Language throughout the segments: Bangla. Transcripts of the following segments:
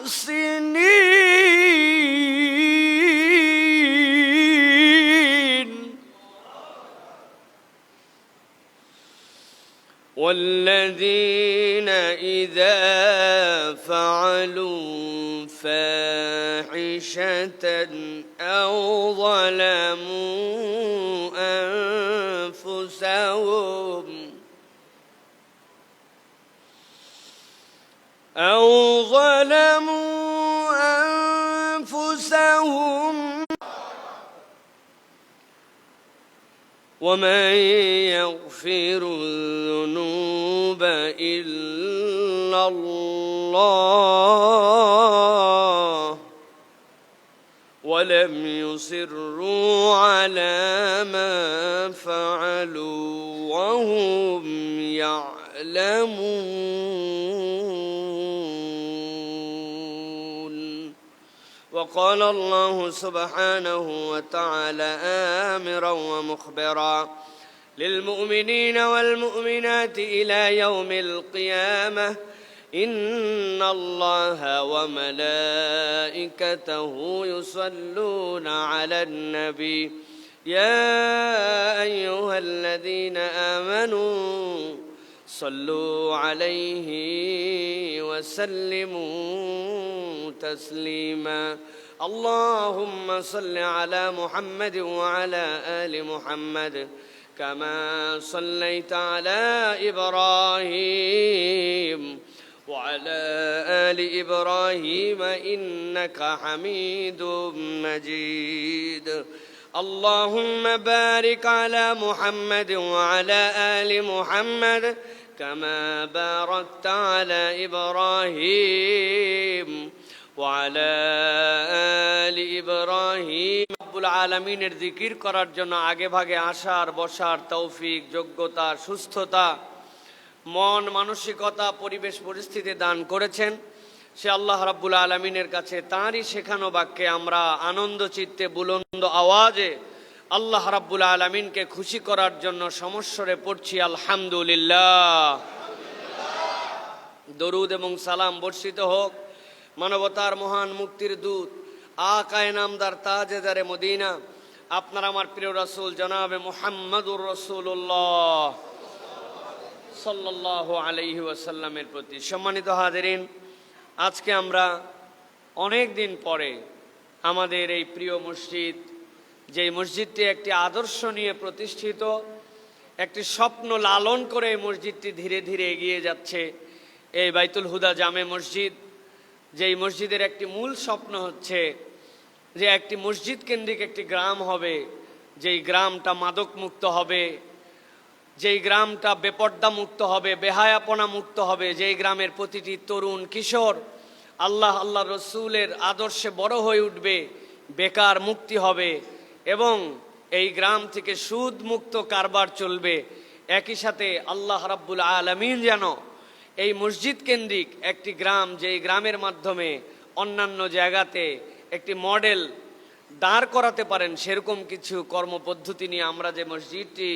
المحسنين والذين إذا فعلوا فاحشة أو ظلموا أنفسهم ومن يغفر الذنوب إلا الله ولم يصروا على ما فعلوا وهم يعلمون. وقال الله سبحانه وتعالى آمرا ومخبرا للمؤمنين والمؤمنات إلى يوم القيامة إن الله وملائكته يصلون على النبي يا أيها الذين آمنوا صلوا عليه وسلموا تسليما. اللهم صل على محمد وعلى آل محمد كما صليت على إبراهيم وعلى آل إبراهيم إنك حميد مجيد. اللهم بارك على محمد وعلى آل محمد كما باركت على إبراهيم وعلى آل إبراهيم. রব্বুল আলামিনের জিকির করার জন্য আগে ভাগে আসার বসার তৌফিক, যোগ্যতা, সুস্থতা, মন মানসিকতা, পরিবেশ পরিস্থিতি দান করেছেন। সে আল্লাহ রাব্বুল আলামিনের কাছে তাঁরই শেখানো বাক্যে আমরা আনন্দ চিত্তে বুলন্দ আওয়াজে আল্লাহ রাব্বুল আলামিনকে খুশি করার জন্য সমস্বরে পড়ছি আলহামদুলিল্লাহ। দরুদ এবং সালাম বর্ষিত হোক মানবতার মহান মুক্তির দূত আকায়ে নামদার তাজেদারে মদিনা আপনার আমার প্রিয় রাসূল জনাবে মুহাম্মদুর রাসূলুল্লাহ সাল্লাল্লাহু আলাইহি ওয়াসাল্লামের প্রতি। সম্মানিত হাজিরিন, আজকে আমরা অনেক দিন পরে আমাদের এই প্রিয় মসজিদ, যেই মসজিদটি একটি আদর্শ নিয়ে প্রতিষ্ঠিত, একটি স্বপ্ন লালন করে এই মসজিদটি ধীরে ধীরে এগিয়ে যাচ্ছে, এই বাইতুল হুদা জামে মসজিদ, যেই মসজিদের একটি মূল স্বপ্ন হচ্ছে যে একটি মসজিদ কেন্দ্রিক একটি গ্রাম হবে, যেই গ্রামটা মাদক মুক্ত হবে, যেই গ্রামটা বেপর্দা মুক্ত হবে, বেহায়াপনা মুক্ত হবে, যেই গ্রামের প্রতিটি তরুণ কিশোর আল্লাহ রসুলের আদর্শে বড় হয়ে উঠবে, বেকার মুক্তি হবে এবং এই গ্রাম থেকে সুদ মুক্ত কারবার চলবে। একই সাথে আল্লাহ রাব্বুল আলামিন যেন এই মসজিদ কেন্দ্রিক একটি গ্রাম, যেই গ্রামের মাধ্যমে অন্যান্য জায়গাতে একটি মডেল দাঁড় করাতে পারেন, সেরকম কিছু কর্মপদ্ধতি নিয়ে আমরা যে মসজিদটি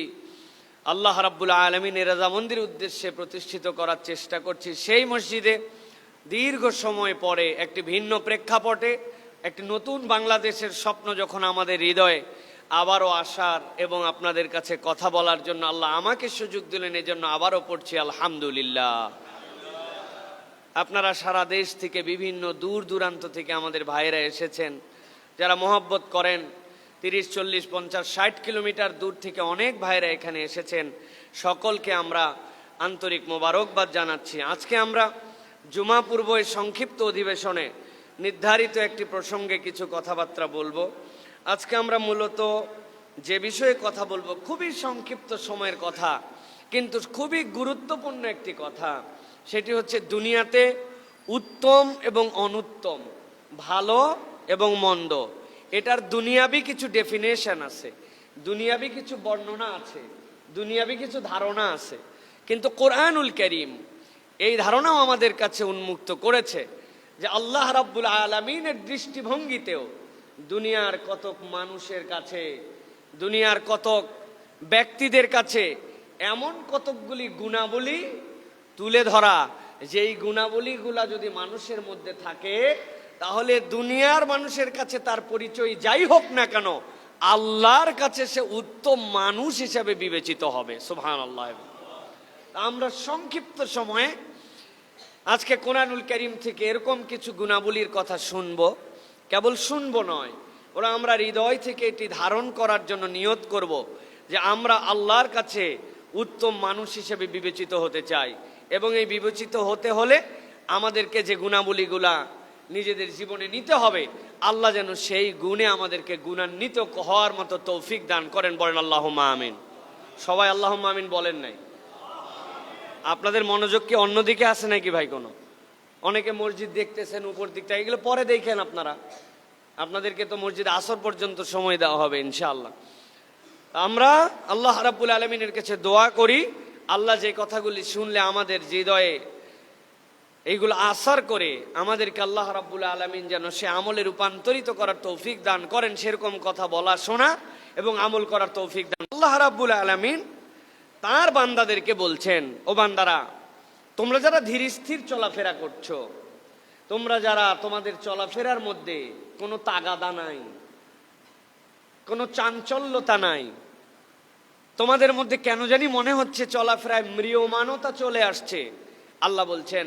আল্লাহ রাব্বুল আলামিনের রাজামন্দির উদ্দেশ্যে প্রতিষ্ঠিত করার চেষ্টা করছি, সেই মসজিদে দীর্ঘ সময় পরে একটি ভিন্ন প্রেক্ষাপটে একটি নতুন বাংলাদেশের স্বপ্ন যখন আমাদের হৃদয়ে আবারও আসার এবং আপনাদের কাছে কথা বলার জন্য আল্লাহ আমাকে সুযোগ দিলেন, এজন্য আবারও পড়ছি আলহামদুলিল্লাহ। আপনারা সারা দেশ থেকে, বিভিন্ন দূর দূরান্ত থেকে আমাদের ভাইয়েরা এসেছেন, যারা মহব্বত করেন, 30, 40, 50, 60 কিলোমিটার দূর থেকে অনেক ভাইয়েরা এখানে এসেছেন। সকলকে আমরা আন্তরিক মোবারকবাদ জানাচ্ছি। আজকে আমরা জুমা পূর্ব এই সংক্ষিপ্ত অধিবেশনে নির্ধারিত একটি প্রসঙ্গে কিছু কথাবার্তা বলবো। আজকে আমরা মূলত যে বিষয়ে কথা বলবো খুবই সংক্ষিপ্ত সময়ের কথা, কিন্তু খুবই গুরুত্বপূর্ণ একটি কথা। সেটি হচ্ছে দুনিয়াতে উত্তম এবং অনুত্তম, ভালো এবং মন্দ, এটার দুনিয়াবি কিছু ডেফিনেশন আছে, দুনিয়াবি কিছু বর্ণনা আছে, দুনিয়াবি কিছু ধারণা আছে। কিন্তু কোরআনুল কারীম এই ধারণাও আমাদের কাছে উন্মুক্ত করেছে যে আল্লাহ রাব্বুল আলামিনের দৃষ্টিভঙ্গিতেও দুনিয়ার কতক মানুষের কাছে, দুনিয়ার কতক ব্যক্তিদের কাছে এমন কতকগুলি গুণাবলী তুলে ধরা যেই গুণাবলীগুলা যদি মানুষের মধ্যে থাকে, তাহলে দুনিয়ার মানুষের কাছে তার পরিচয় যাই হোক না কেন, আল্লাহর কাছে সে উত্তম মানুষ হিসেবে বিবেচিত হবে। সুবহানাল্লাহ। আমরা সংক্ষিপ্ত সময়ে আজকে কোরআনুল কারীম থেকে এরকম কিছু গুণাবলীর কথা শুনবো। কেবল শুনবো নয়, ওরা আমরা হৃদয় থেকে এটি ধারণ করার জন্য নিয়ত করব যে আমরা আল্লাহর কাছে উত্তম মানুষ হিসেবে বিবেচিত হতে চাই। এবং এই বিবেচিত হতে হলে আমাদেরকে যে গুণাবলীগুলা নিজেদের জীবনে নিতে হবে, আল্লাহ যেন সেই গুণে আমাদেরকে গুণান্বিত হওয়ার মতো তৌফিক দান করেন। বলেন আল্লাহুম্মা আমিন। সবাই আল্লাহুম্মা আমিন বলেন নাই? আপনাদের মনোযোগ কি অন্যদিকে আছে নাকি ভাই? কোনো অনেকে মসজিদ দেখতেছেন উপর দিকটা, এগুলো পরে দেখেন আপনারা। আপনাদেরকে তো মসজিদ আসর পর্যন্ত সময় দেওয়া হবে ইনশাআল্লাহ। আমরা আল্লাহ রাব্বুল আলামিনের কাছে দোয়া করি, আল্লাহ যে কথাগুলি শুনলে আমাদের হৃদয়ে এইগুলো আসার করে আমাদেরকে আল্লাহ রাব্বুল আলামিন যেন সে আমলে রূপান্তরিত করার তৌফিক দান করেন। সেরকম কথা বলা, শোনা এবং আমল করার তৌফিক দান। আল্লাহ রাব্বুল আলামিন তার বান্দাদেরকে বলছেন, ও বান্দারা, তোমরা যারা ধীর স্থির চলাফেরা করছো, তোমরা যারা তোমাদের চলাফেরার মধ্যে কোনো তাগাদা নাই, কোনো চাঞ্চল্যতা নাই, তোমাদের মধ্যে কেন জানি মনে হচ্ছে চলাফেরায় ম্রিয়মানতা চলে আসছে, আল্লাহ বলছেন,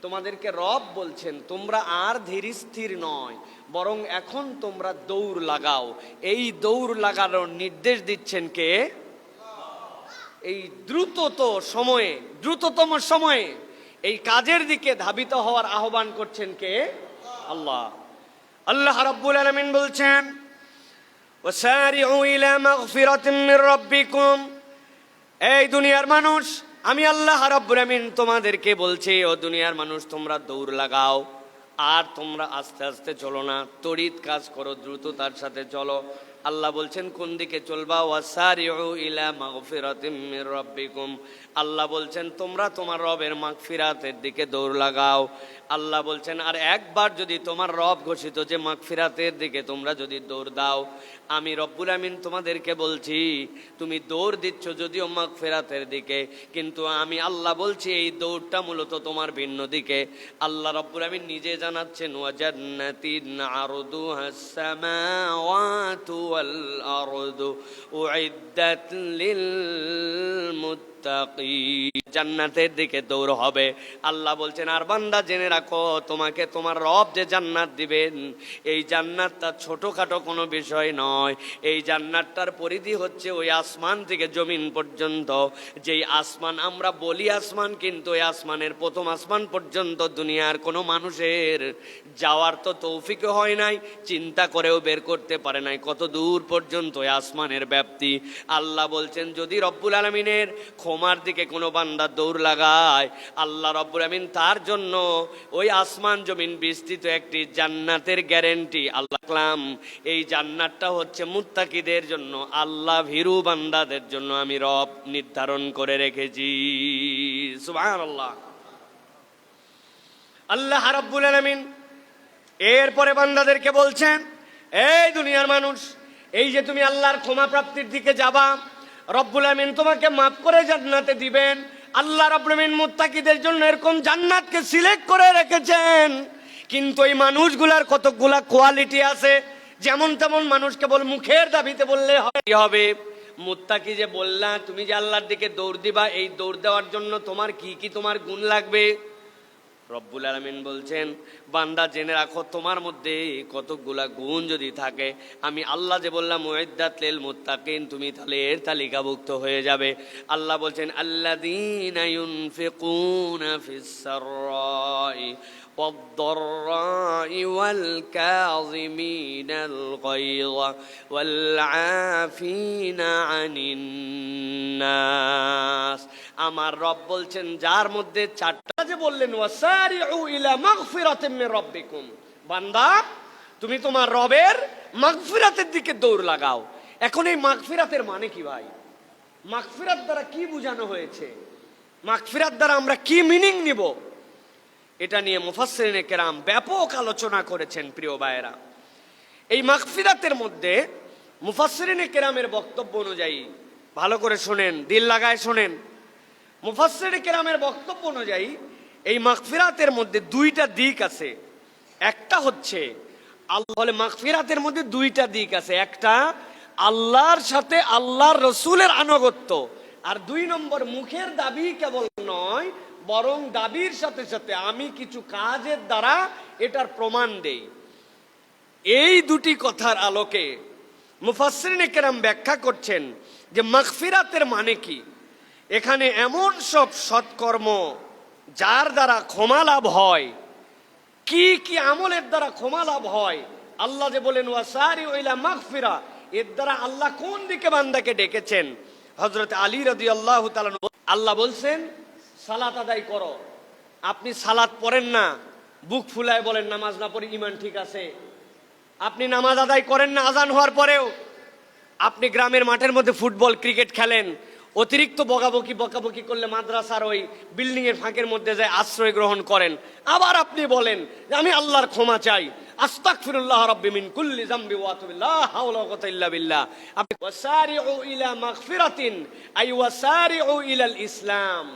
তোমাদেরকে রব বলছেন তোমরা আর ধীর স্থির নয়, বরং এখন তোমরা দৌড় লাগাও। এই দৌড় লাগানোর নির্দেশ দিচ্ছেন কে? এই দ্রুততম সময়ে এই কাজের দিকে ধাবিত হওয়ার আহ্বান করছেন কে? আল্লাহ। আল্লাহ রাব্বুল আলামিন বলছেন, ওয়াসারিউ ইলা মাগফিরাতিন মির রাব্বিকুম। এই দুনিয়ার মানুষ, আমি আল্লাহ রাব্বুল আলামিন তোমাদেরকে বলছি, ও দুনিয়ার মানুষ, তোমরা দৌড় লাগাও, আর তোমরা আস্তে আস্তে চলো না, তড়িৎ কাজ করো, দ্রুততার সাথে চলো। আল্লাহ বলছেন কোন দিকে চলবা? ওয়াসারিউ ইলা মাগফিরাতিম মির রাব্বিকুম। আল্লাহ বলছেন তোমরা তোমার রবের মাগফিরাতের দিকে দৌড় লাগাও। আল্লাহ বলছেন আর একবার যদি তোমার রব ঘোষিত যে মাগফিরাতের দিকে তোমরা যদি দৌড় দাও, আমি রব্বুল আমিন তোমাদেরকে বলছি তুমি দৌড় দিচ্ছ যদিও মাগফিরাতের দিকে, কিন্তু আমি আল্লাহ বলছি এই দৌড়টা মূলত তোমার ভিন্ন দিকে। আল্লাহ রব্বুল আমিন নিজে জানাচ্ছেন, ওয়া জান্নাতিন আরদুহাস সামাওয়াতু ওয়াল আরদু উইদ্দাত লিল মুত্তাকিন। জান্নাতের দিকে দৌড় হবে। আল্লাহ বলছেন আর বান্দা জেনে রাখো, তোমাকে তোমার রব যে জান্নাত দিবেন, এই জান্নাতটা ছোটখাটো কোনো বিষয় নয়। এই জান্নাতটার পরিধি হচ্ছে ওই আসমান থেকে জমিন পর্যন্ত। যেই আসমান আমরা বলি আসমান, কিন্তু ওই আসমানের প্রথম আসমান পর্যন্ত দুনিয়ার কোনো মানুষের যাওয়ার তো তৌফিক হয় নাই, চিন্তা করেও বের করতে পারে নাই কত দূর পর্যন্ত ওই আসমানের ব্যাপ্তি। আল্লাহ বলছেন যদি রব্বুল আলামিনের ক্ষমার দিকে কোনো বান্দা দৌড় লাগায়, আল্লাহ রব্বুল আমিন তার জন্য ওই আসমান জমিন বিস্তৃত একটি জান্নাতের গ্যারান্টি আল্লাহ রাখলাম। এই জান্নাতটা হচ্ছে মুত্তাকিদের জন্য, আল্লাহ ভীরু বান্দাদের জন্য আমি রব নির্ধারণ করে রেখেছি। সুবহানাল্লাহ। আল্লাহ রাব্বুল আলামিন এরপরে বান্দাদেরকে বলছেন, এই দুনিয়ার মানুষ, এই যে তুমি আল্লাহর ক্ষমা প্রাপ্তির দিকে যাবা, রব্বুল আমিন তোমাকে মাফ করে জান্নাতে দিবেন। আল্লাহ রাব্বুল আমিন মুত্তাকিদের জন্য এরকম জান্নাতকে সিলেক্ট করে রেখেছেন। কিন্তু এই মানুষগুলার কতগুলা কোয়ালিটি আছে, যেমন তেমন মানুষ কেবল মুখের দাবিতে বললে হবে। মুত্তাকি যে বললা, তুমি যে আল্লাহর দিকে দৌড় দিবা, এই দৌড় দেওয়ার জন্য তোমার কি কি তোমার গুণ লাগবে? রব্বুল আলামিন বলছেন বান্দা জেনে রাখো, তোমার মধ্যে কতগুলা গুণ যদি থাকে, আমি আল্লাহ যে বললাম মুইদ্দাত লিল মুত্তাকিন, তুমি তাহলে এর তালিকাভুক্ত হয়ে যাবে। আল্লাহ বলছেন আল্লাযীনা ইউনফিকুনা ফিস সাররাই والضراء والكاظمين الغيظ والعافين عن الناس। আমার রব বলছেন যার মধ্যে চারটা যে বললেন, ওয়াসারিউ ইলা মাগফিরাতিম মির রাব্বিকুম, বান্দা তুমি তোমার রবের মাগফিরাতের দিকে দৌড় লাগাও। এখন এই মাগফিরাতের মানে কি ভাই? মাগফিরাত দ্বারা কি বোঝানো হয়েছে? মাগফিরাত দ্বারা আমরা কি মিনিং নিব? এটা নিয়ে মুফাসসিরিনে কেরাম ব্যাপক আলোচনা করেছেন। প্রিয় ভাইয়েরা, এই মাগফিরাতের মধ্যে মুফাসসিরিনে কেরামের বক্তব্য অনুযায়ী, ভালো করে শোনেন, দিল লাগায় শোনেন, মুফাসসিরিনে কেরামের বক্তব্য অনুযায়ী এই মাগফিরাতের মধ্যে দুইটা দিক আছে। একটা হচ্ছে আল্লাহ বলে মাগফিরাতের মধ্যে দুইটা দিক আছে, একটা আল্লাহর সাথে আল্লাহর রসুলের আনুগত্য, আর 2 নম্বর মুখের দাবি কেবল নয়, বরং দাবির সাথে সাথে আমি কিছু কাজের দ্বারা এটার প্রমাণ দেই। এই দুটি কথার আলোকে মুফাসসিরিনে কেরাম ব্যাখ্যা করছেন যে মাগফিরাতের মানে কি। এখানে এমন সব সৎকর্ম যার দ্বারা ক্ষমা লাভ হয়, কি কি আমলের দ্বারা ক্ষমা লাভ হয়। আল্লাহ যে বলেন ওয়াসারিউ ইলা মাগফিরা, এর দ্বারা আল্লাহ কোন দিকে বান্দাকে ডেকেছেন। হযরত আলী রাদিয়াল্লাহু তাআলা আল্লাহ বলছেন সালাত আদায় করো, আপনি সালাত পড়েন না, বুক ফুলায় বলেন নামাজ না পড়ে ঈমান ঠিক আছে। আপনি নামাজ আদায় করেন না আজান হওয়ার পরেও, আপনি গ্রামের মাঠের মধ্যে ফুটবল ক্রিকেট খেলেন, অতিরিক্ত বকাবকি করলে মাদ্রাসার ওই বিল্ডিং এর ফাঁকের মধ্যে যায় আশ্রয় গ্রহণ করেন, আবার আপনি বলেন যে আমি আল্লাহর ক্ষমা চাই, আস্তাগফিরুল্লাহ রাব্বি মিন কুল্লি যামবি ওয়া আতুবু লা হাওলা ওয়া কুওয়াতা ইল্লা বিল্লাহ। আপনি ওয়াসারিউ ইলা মাগফিরাতিন আই ওয়াসারিউ ইলাল ইসলাম।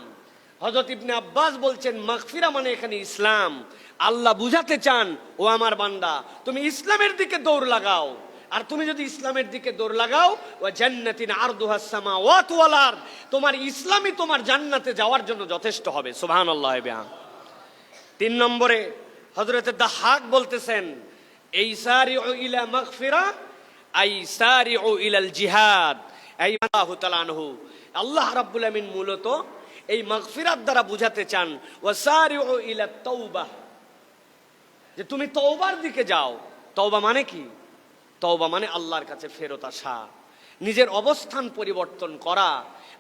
হযরত ইবনে আব্বাস বলছেন মাগফিরা মানে এখানে ইসলাম। আল্লাহ বুঝাতে চান ও আমার বান্দা তুমি ইসলামের দিকে দৌড় লাগাও, আর তুমি যদি ইসলামের দিকে দৌড় লাগাও ওয়া জান্নাতিন আরদুহাস সামাওয়াতু ওয়াল আরদ, তোমার ইসলামই তোমার জান্নাতে যাওয়ার জন্য যথেষ্ট হবে। সুবহানাল্লাহ। 3 নম্বরে হযরত দাহাক বলতেছেন ইসারিউ ইলা মাগফিরা আই সারিউ ইলাল জিহাদ। এই আল্লাহু তাআলা আনহু আল্লাহ রাব্বুল আমিন মূলত এই মাগফিরাত দ্বারা বুঝাতে চান ওয়াসারিউ ইলা তাওবাহ, যে তুমি তওবার দিকে যাও। তওবা মানে কি? তওবা মানে আল্লাহর কাছে ফেরত আসা, নিজের অবস্থান পরিবর্তন করা।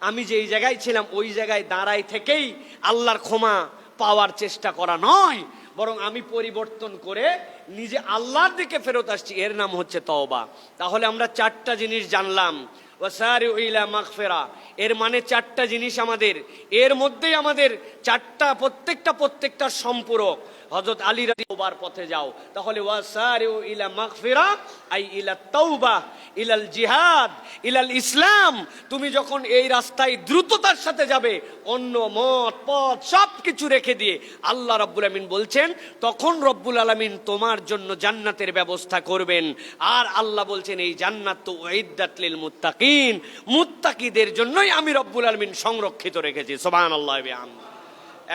আমি যেই জায়গায় ছিলাম ওই জায়গায় দাঁড়াই থেকেই আল্লাহর ক্ষমা পাওয়ার চেষ্টা করা নয়, বরং আমি পরিবর্তন করে নিজে আল্লাহর দিকে ফেরত আসছি, এর নাম হচ্ছে তওবা। তাহলে আমরা 4টা জিনিস জানলাম। ওয়াসারিউ ইলা মাগফিরা এর মানে 4টা জিনিস আমাদের, এর মধ্যেই আমাদের 4টা প্রত্যেকটা সম্পূরক। হযরত আলী রাদিয়াল্লাহু পথে যাও, তাহলে ওয়াসারিউ ইলা মাগফিরা আই ইলা তাওবা ইলাল জিহাদ ইলাল ইসলাম। তুমি যখন এই রাস্তায় দ্রুততার সাথে যাবে, অন্য মত পথ সবকিছু রেখে দিয়ে আল্লাহ রাব্বুল আমিন বলছেন তখন রব্বুল আলামিন তোমার জন্য জান্নাতের ব্যবস্থা করবেন। আর আল্লাহ বলছেন এই জান্নাত তো উইদ্দাত লিল মুত্তাকিন, মুত্তাকিদের জন্যই আমি রব্বুল আলামিন সংরক্ষিত রেখেছি। সুবহানাল্লাহ।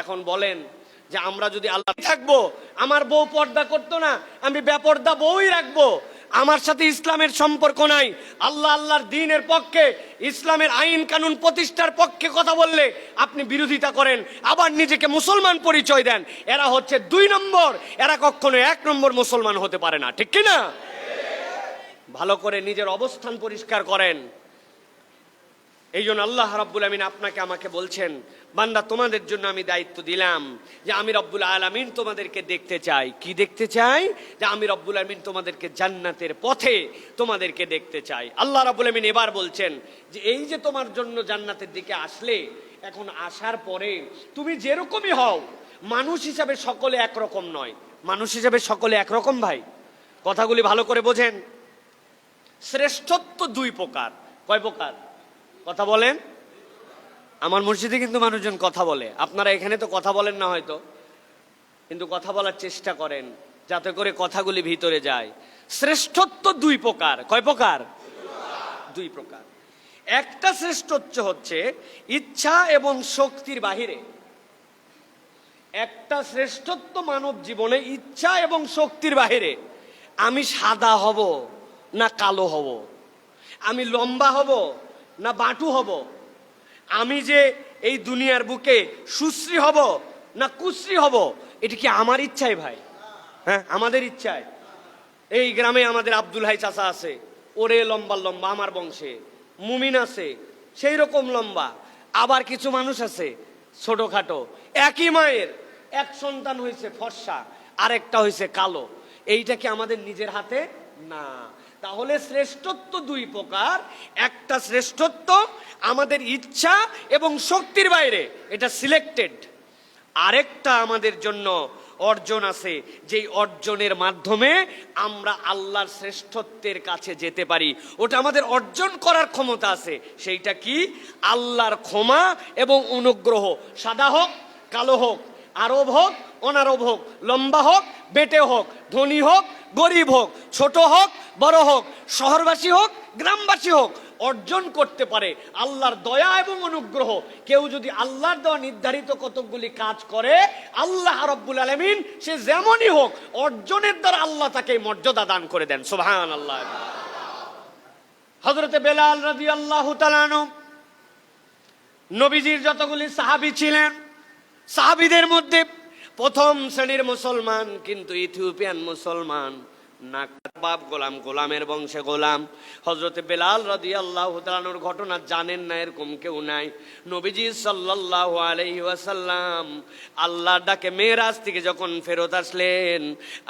এখন বলেন যে আমরা যদি আল্লাহ থাকবো, আমার বউ পর্দা করতো না, আমি বেপর্দা বউই রাখবো, আমার সাথে ইসলামের সম্পর্ক নাই, আল্লাহর দ্বীনের পক্ষে ইসলামের আইন কানুন প্রতিষ্ঠার পক্ষে কথা বললে আপনি বিরোধিতা করেন, আবার নিজেকে মুসলমান পরিচয় দেন, এরা হচ্ছে 2 নম্বর, এরা কখনো 1 নম্বর মুসলমান হতে পারে না। ঠিক কি না? ভালো করে নিজের অবস্থান পরিষ্কার করেন। এই জন্য আল্লাহ রাব্বুল আমিন আপনাকে আমাকে বলছেন বান্দা তোমাদের জন্য আমি দায়িত্ব দিলাম যে আমি রব্বুল আলামিন তোমাদেরকে দেখতে চাই। কি দেখতে চাই? যে আমি রব্বুল আলামিন তোমাদেরকে জান্নাতের পথে তোমাদেরকে দেখতে চাই। আল্লাহ রাব্বুল আমিন এবার বলছেন যে এই যে তোমার জন্য জান্নাতের দিকে আসলে, এখন আসার পরে তুমি যেরকমই হও, মানুষ হিসাবে সকলে একরকম নয়। মানুষ হিসাবে সকলে একরকম ভাই, কথাগুলি ভালো করে বোঝেন। শ্রেষ্ঠত্ব 2 প্রকার। কয় প্রকার? কথা বলেন। আমার মসজিদে কিন্তু মানুষজন কথা বলে, আপনারা এখানে তো কথা বলেন না হয়তো, কিন্তু কথা বলার চেষ্টা করেন যাতে করে কথাগুলি ভিতরে যায়। শ্রেষ্ঠত্ব 2 প্রকার। কয় প্রকার? 2 প্রকার। একটা শ্রেষ্ঠত্ব হচ্ছে ইচ্ছা এবং শক্তির বাহিরে। একটা শ্রেষ্ঠত্ব মানব জীবনে ইচ্ছা এবং শক্তির বাহিরে। আমি সাদা হব না কালো হব, আমি লম্বা হব না বাটু হব, আমি যে এই দুনিয়ার বুকে সুশ্রী হব না কুশ্রী হব, এটা কি আমার ইচ্ছায় ভাই? হ্যাঁ, আমাদের ইচ্ছায়। এই গ্রামে আমাদের আব্দুল হাই চাচা আছে, ওরে লম্বা লম্বা, আমার বংশে মুমিন আছে সেই রকম লম্বা। আবার কিছু মানুষ আছে ছোটখাটো, একই মায়ের 1 সন্তান হয়েছে ফর্সা, আরেকটা হয়েছে কালো। এইটা কি আমাদের নিজের হাতে? না। তাহলে শ্রেষ্ঠত্ব 2 প্রকার। একটা শ্রেষ্ঠত্ব আমাদের ইচ্ছা এবং শক্তির বাইরে, এটা সিলেক্টেড। আরেকটা আমাদের জন্য অর্জন আছে, যেই অর্জনের মাধ্যমে আমরা আল্লাহর শ্রেষ্ঠত্বের কাছে যেতে পারি। ওটা আমাদের অর্জন করার ক্ষমতা আছে। সেইটা কি? আল্লাহর ক্ষমা এবং অনুগ্রহ। সাদা হোক কালো হোক, আরব হোক অনারব হোক, লম্বা হোক বেটে হোক, ধনী হোক গরিব হোক, ছোট হোক বড় হোক, শহরবাসী হোক গ্রামবাসী হোক, অর্জন করতে পারে আল্লাহর দয়া এবং অনুগ্রহ। কেউ যদি আল্লাহর দেওয়া নির্ধারিত কতকগুলি কাজ করে, আল্লাহ রাব্বুল আলামিন সে যেমনই হোক অর্জনের দ্বারা আল্লাহ তাকে মর্যাদা দান করে দেন। সুবহানাল্লাহ। হযরতে বেলাল রাদিয়াল্লাহু তাআলা আনহু নবীজির যতগুলি সাহাবী ছিলেন, সাহাবীদের মধ্যে প্রথম শ্রেণীর মুসলমান, কিন্তু ইথিওপিয়ান মুসলমান, না বাপ গোলাম, গোলামের বংশে গোলাম। হযরতে বেলাল রাদিয়াল্লাহু তাআলার ঘটনা জানেন না এরকম কেউ নাই। নবীজি সাল্লাল্লাহু আলাইহি ওয়াসাল্লাম আল্লাহর ডাকে মেরাজ থেকে যখন ফেরত আসলেন,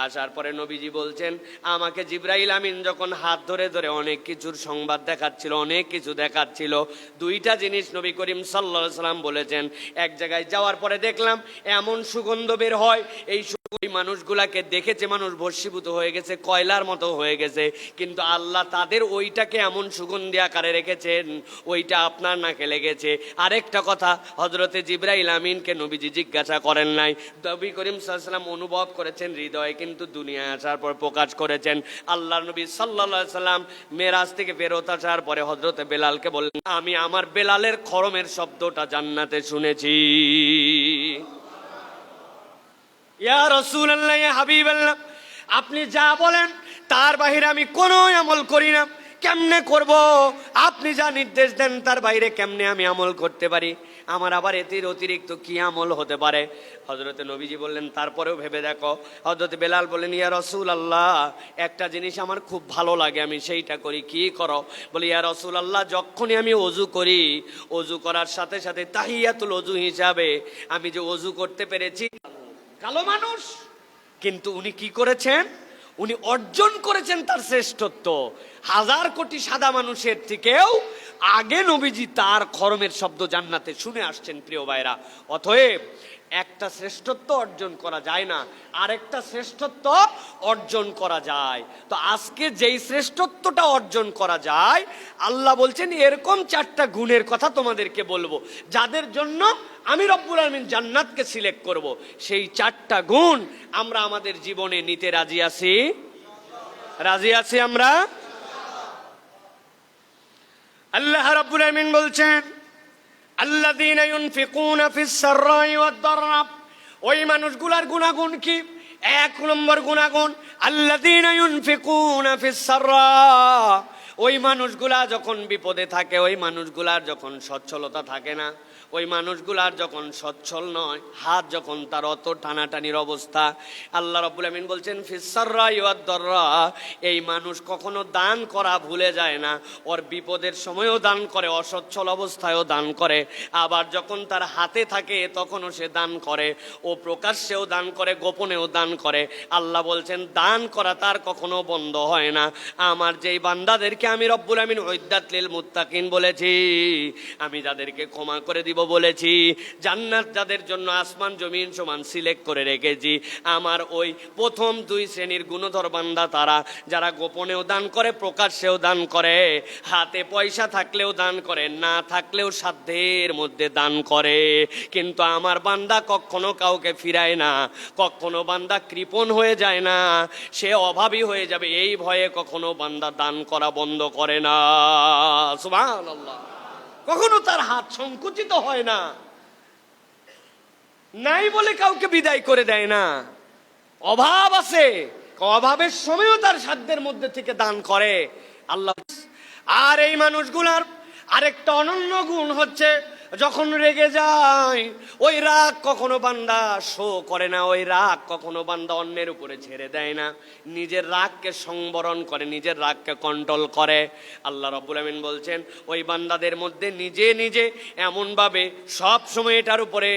আসার পরে নবীজি বলছেন, আমাকে জিবরাইল আমিন যখন হাত ধরে ধরে অনেক কিছুর সংবাদ দেখাচ্ছিল, অনেক কিছু দেখাচ্ছিল, দুইটা জিনিস নবী করিম সাল্লাল্লাহু আলাইহি ওয়াসাল্লাম বলেছেন। এক জায়গায় যাওয়ার পরে দেখলাম এমন সুগন্ধ বের হয়, এই ওই মানুষগুলাকে দেখেছে মানুষ ভস্মীভূত হয়ে গেছে, কয়লার মতো হয়ে গেছে, কিন্তু আল্লাহ তাদের ওইটাকে এমন সুগন্ধি আকারে রেখেছেন, ওইটা আপনার নাকে লেগেছে। আরেকটা কথা, হযরতে জিবরাইল আমিনকে নবীজি জিজ্ঞাসা করেন নাই, নবী করিম সাল্লাল্লাহু আলাইহি ওয়াসাল্লাম অনুভব করেছেন হৃদয়ে, কিন্তু দুনিয়ায় আসার পর প্রকাশ করেছেন। আল্লাহ নবী সাল্লাল্লাহু আলাইহি ওয়াসাল্লাম মেরাজ থেকে ফেরত আসার পরে হযরতে বেলালকে বললেন, আমি আমার বেলালের খরমের শব্দটা জান্নাতে শুনেছি। ইয়া রাসূলুল্লাহ, ইয়া হাবিবাল্লাহ, আপনি যা বলেন তার বাইরে আমি কোনো আমল করি না। কেমনে করব? আপনি যা নির্দেশ দেন তার বাইরে কেমনে আমি আমল করতে পারি? আমার আবার এর অতিরিক্ত কি আমল হতে পারে? হযরতে নবীজি বললেন, তারপরেও ভেবে দেখো। হযরতে বেলাল বললেন, ইয়া রাসূলুল্লাহ, একটা জিনিস আমার খুব ভালো লাগে, আমি সেইটা করি। কি করো? বলি, ইয়া রাসূলুল্লাহ, যখনই আমি ওযু করি, ওযু করার সাথে সাথে তাহিয়াতুল ওযু হিসাবে আমি যে ওযু করতে পেরেছি, কালো মানুষ কিন্তু উনি কি করেছেন? উনি অর্জন করেছেন তার শ্রেষ্ঠত্ব। হাজার কোটি সাদা মানুষের থেকেও আগে নবীজি তার খরমের শব্দ জান্নাতে শুনে আসছেন। প্রিয় ভাইরা, অতএব একটা শ্রেষ্ঠত্ব অর্জন করা যায় না, আরেকটা শ্রেষ্ঠত্ব অর্জন করা যায়। তো আজকে যেই শ্রেষ্ঠত্বটা অর্জন করা যায়, আল্লাহ বলছেন এরকম 4টা গুণের কথা তোমাদেরকে বলবো, যাদের জন্য আমি রব্বুল আলামিন জান্নাতকে সিলেক্ট করব। সেই 4টা গুণ আমরা আমাদের জীবনে নিতে রাজি আছি? রাজি আছি আমরা? আল্লাহ রাব্বুল আলামিন বলছেন, আল্লাযীনা ইউনফিকুনা ফিস সাররাই ওয়াদ দাররা। ওই মানুষগুলার গুণাগুণ কি? 1 নম্বর গুণাগুণ, আল্লাযীনা ইউনফিকুনা ফিস সাররা। ওই মানুষগুলা যখন বিপদে থাকে, ওই মানুষগুলার যখন সচ্ছলতা থাকে না, ওই মানুষগুলার যখন সচ্ছল নয়, হাত যখন তার অত টানাটানির অবস্থা, আল্লাহ রাব্বুল আমিন বলছেন ফিস সাররাই ওয়াদ দাররা। এই মানুষ কখনো দান করা ভুলে যায় না। ওর বিপদের সময়ও দান করে, অসচ্ছল অবস্থায়ও দান করে, আবার যখন তার হাতে থাকে তখনও সে দান করে, ও প্রকাশ্যেও দান করে, গোপনেও দান করে। আল্লাহ বলছেন দান করা তার কখনো বন্ধ হয় না। আমার যেই বান্দাদেরকে আমি রব্বুল আমিন উইদ্দাত লিল মুত্তাকিন বলেছি, আমি যাদেরকে ক্ষমা করে দিব বলেছি, জান্নাত যাদের জন্য আসমান জমিন সমান সিলেক্ট করে রেখেছি, আমার ওই প্রথম 2 শ্রেণীর গুণধর বান্দা তারা, যারা গোপনেও দান করে, প্রকাশ্যেও দান করে, হাতে পয়সা থাকলেও দান করে, না থাকলেও সাধ্যের মধ্যে দান করে। কিন্তু আমার বান্দা কখনো কাউকে ফিরায় না, কখনো বান্দা কৃপণ হয়ে যায় না, সে অভাবী হয়ে যাবে এই ভয়ে কখনো বান্দা দান করা বন্ধ করে না। সুবহানাল্লাহ। কখনো তার হাত সংকুচিত হয় না, নাই বলে কাউকে বিদায় করে দেয় না। অভাব আছে, অভাবের সময়ও তার সাধ্যের মধ্যে থেকে দান করে আল্লাহ। আর এই মানুষগুলার আরেকটা অনন্য গুণ হচ্ছে, যখন রেগে যায় ওই রাগ কখনো বান্দা শো করে না, ওই রাগ কখনো বান্দা অন্যের উপরে ছেড়ে দেয় না, নিজের রাগকে সংবরণ করে, নিজের রাগকে কন্ট্রোল করে। আল্লাহ রাব্বুল আমিন বলছেন ওই বান্দাদের মধ্যে নিজে নিজে এমনভাবে সব সময় এটার উপরে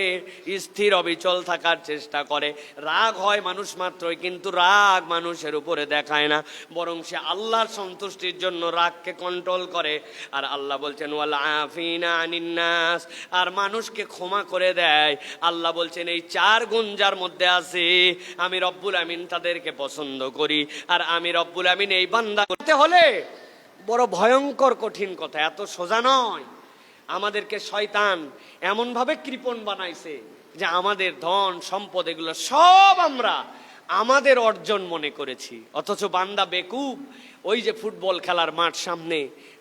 স্থির অবিচল থাকার চেষ্টা করে। রাগ হয় মানুষ মাত্রই, কিন্তু রাগ মানুষের উপরে দেখায় না, বরং সে আল্লাহর সন্তুষ্টির জন্য রাগকে কন্ট্রোল করে। আর আল্লাহ বলছেন ওয়াল আফিনা আনিন নাস, আর মানুষকে ক্ষমা করে দেয়। আল্লাহ বলছেন এই 4 গুণ যার মধ্যে আছে, আমি রব্বুল আমিন তাদেরকে পছন্দ করি। আর আমি রব্বুল আমিন এই বান্দা করতে হলে বড় ভয়ঙ্কর কঠিন কথা, এত সোজা নয়। আমাদেরকে শয়তান এমন ভাবে কৃপণ বানাইছে যে আমাদের ধন সম্পদ এগুলো সব আমরা আমাদের অর্জন মনে করেছি। অথচ বান্দা বেকুব, ওই যে ফুটবল খেলার মাঠ সামনে,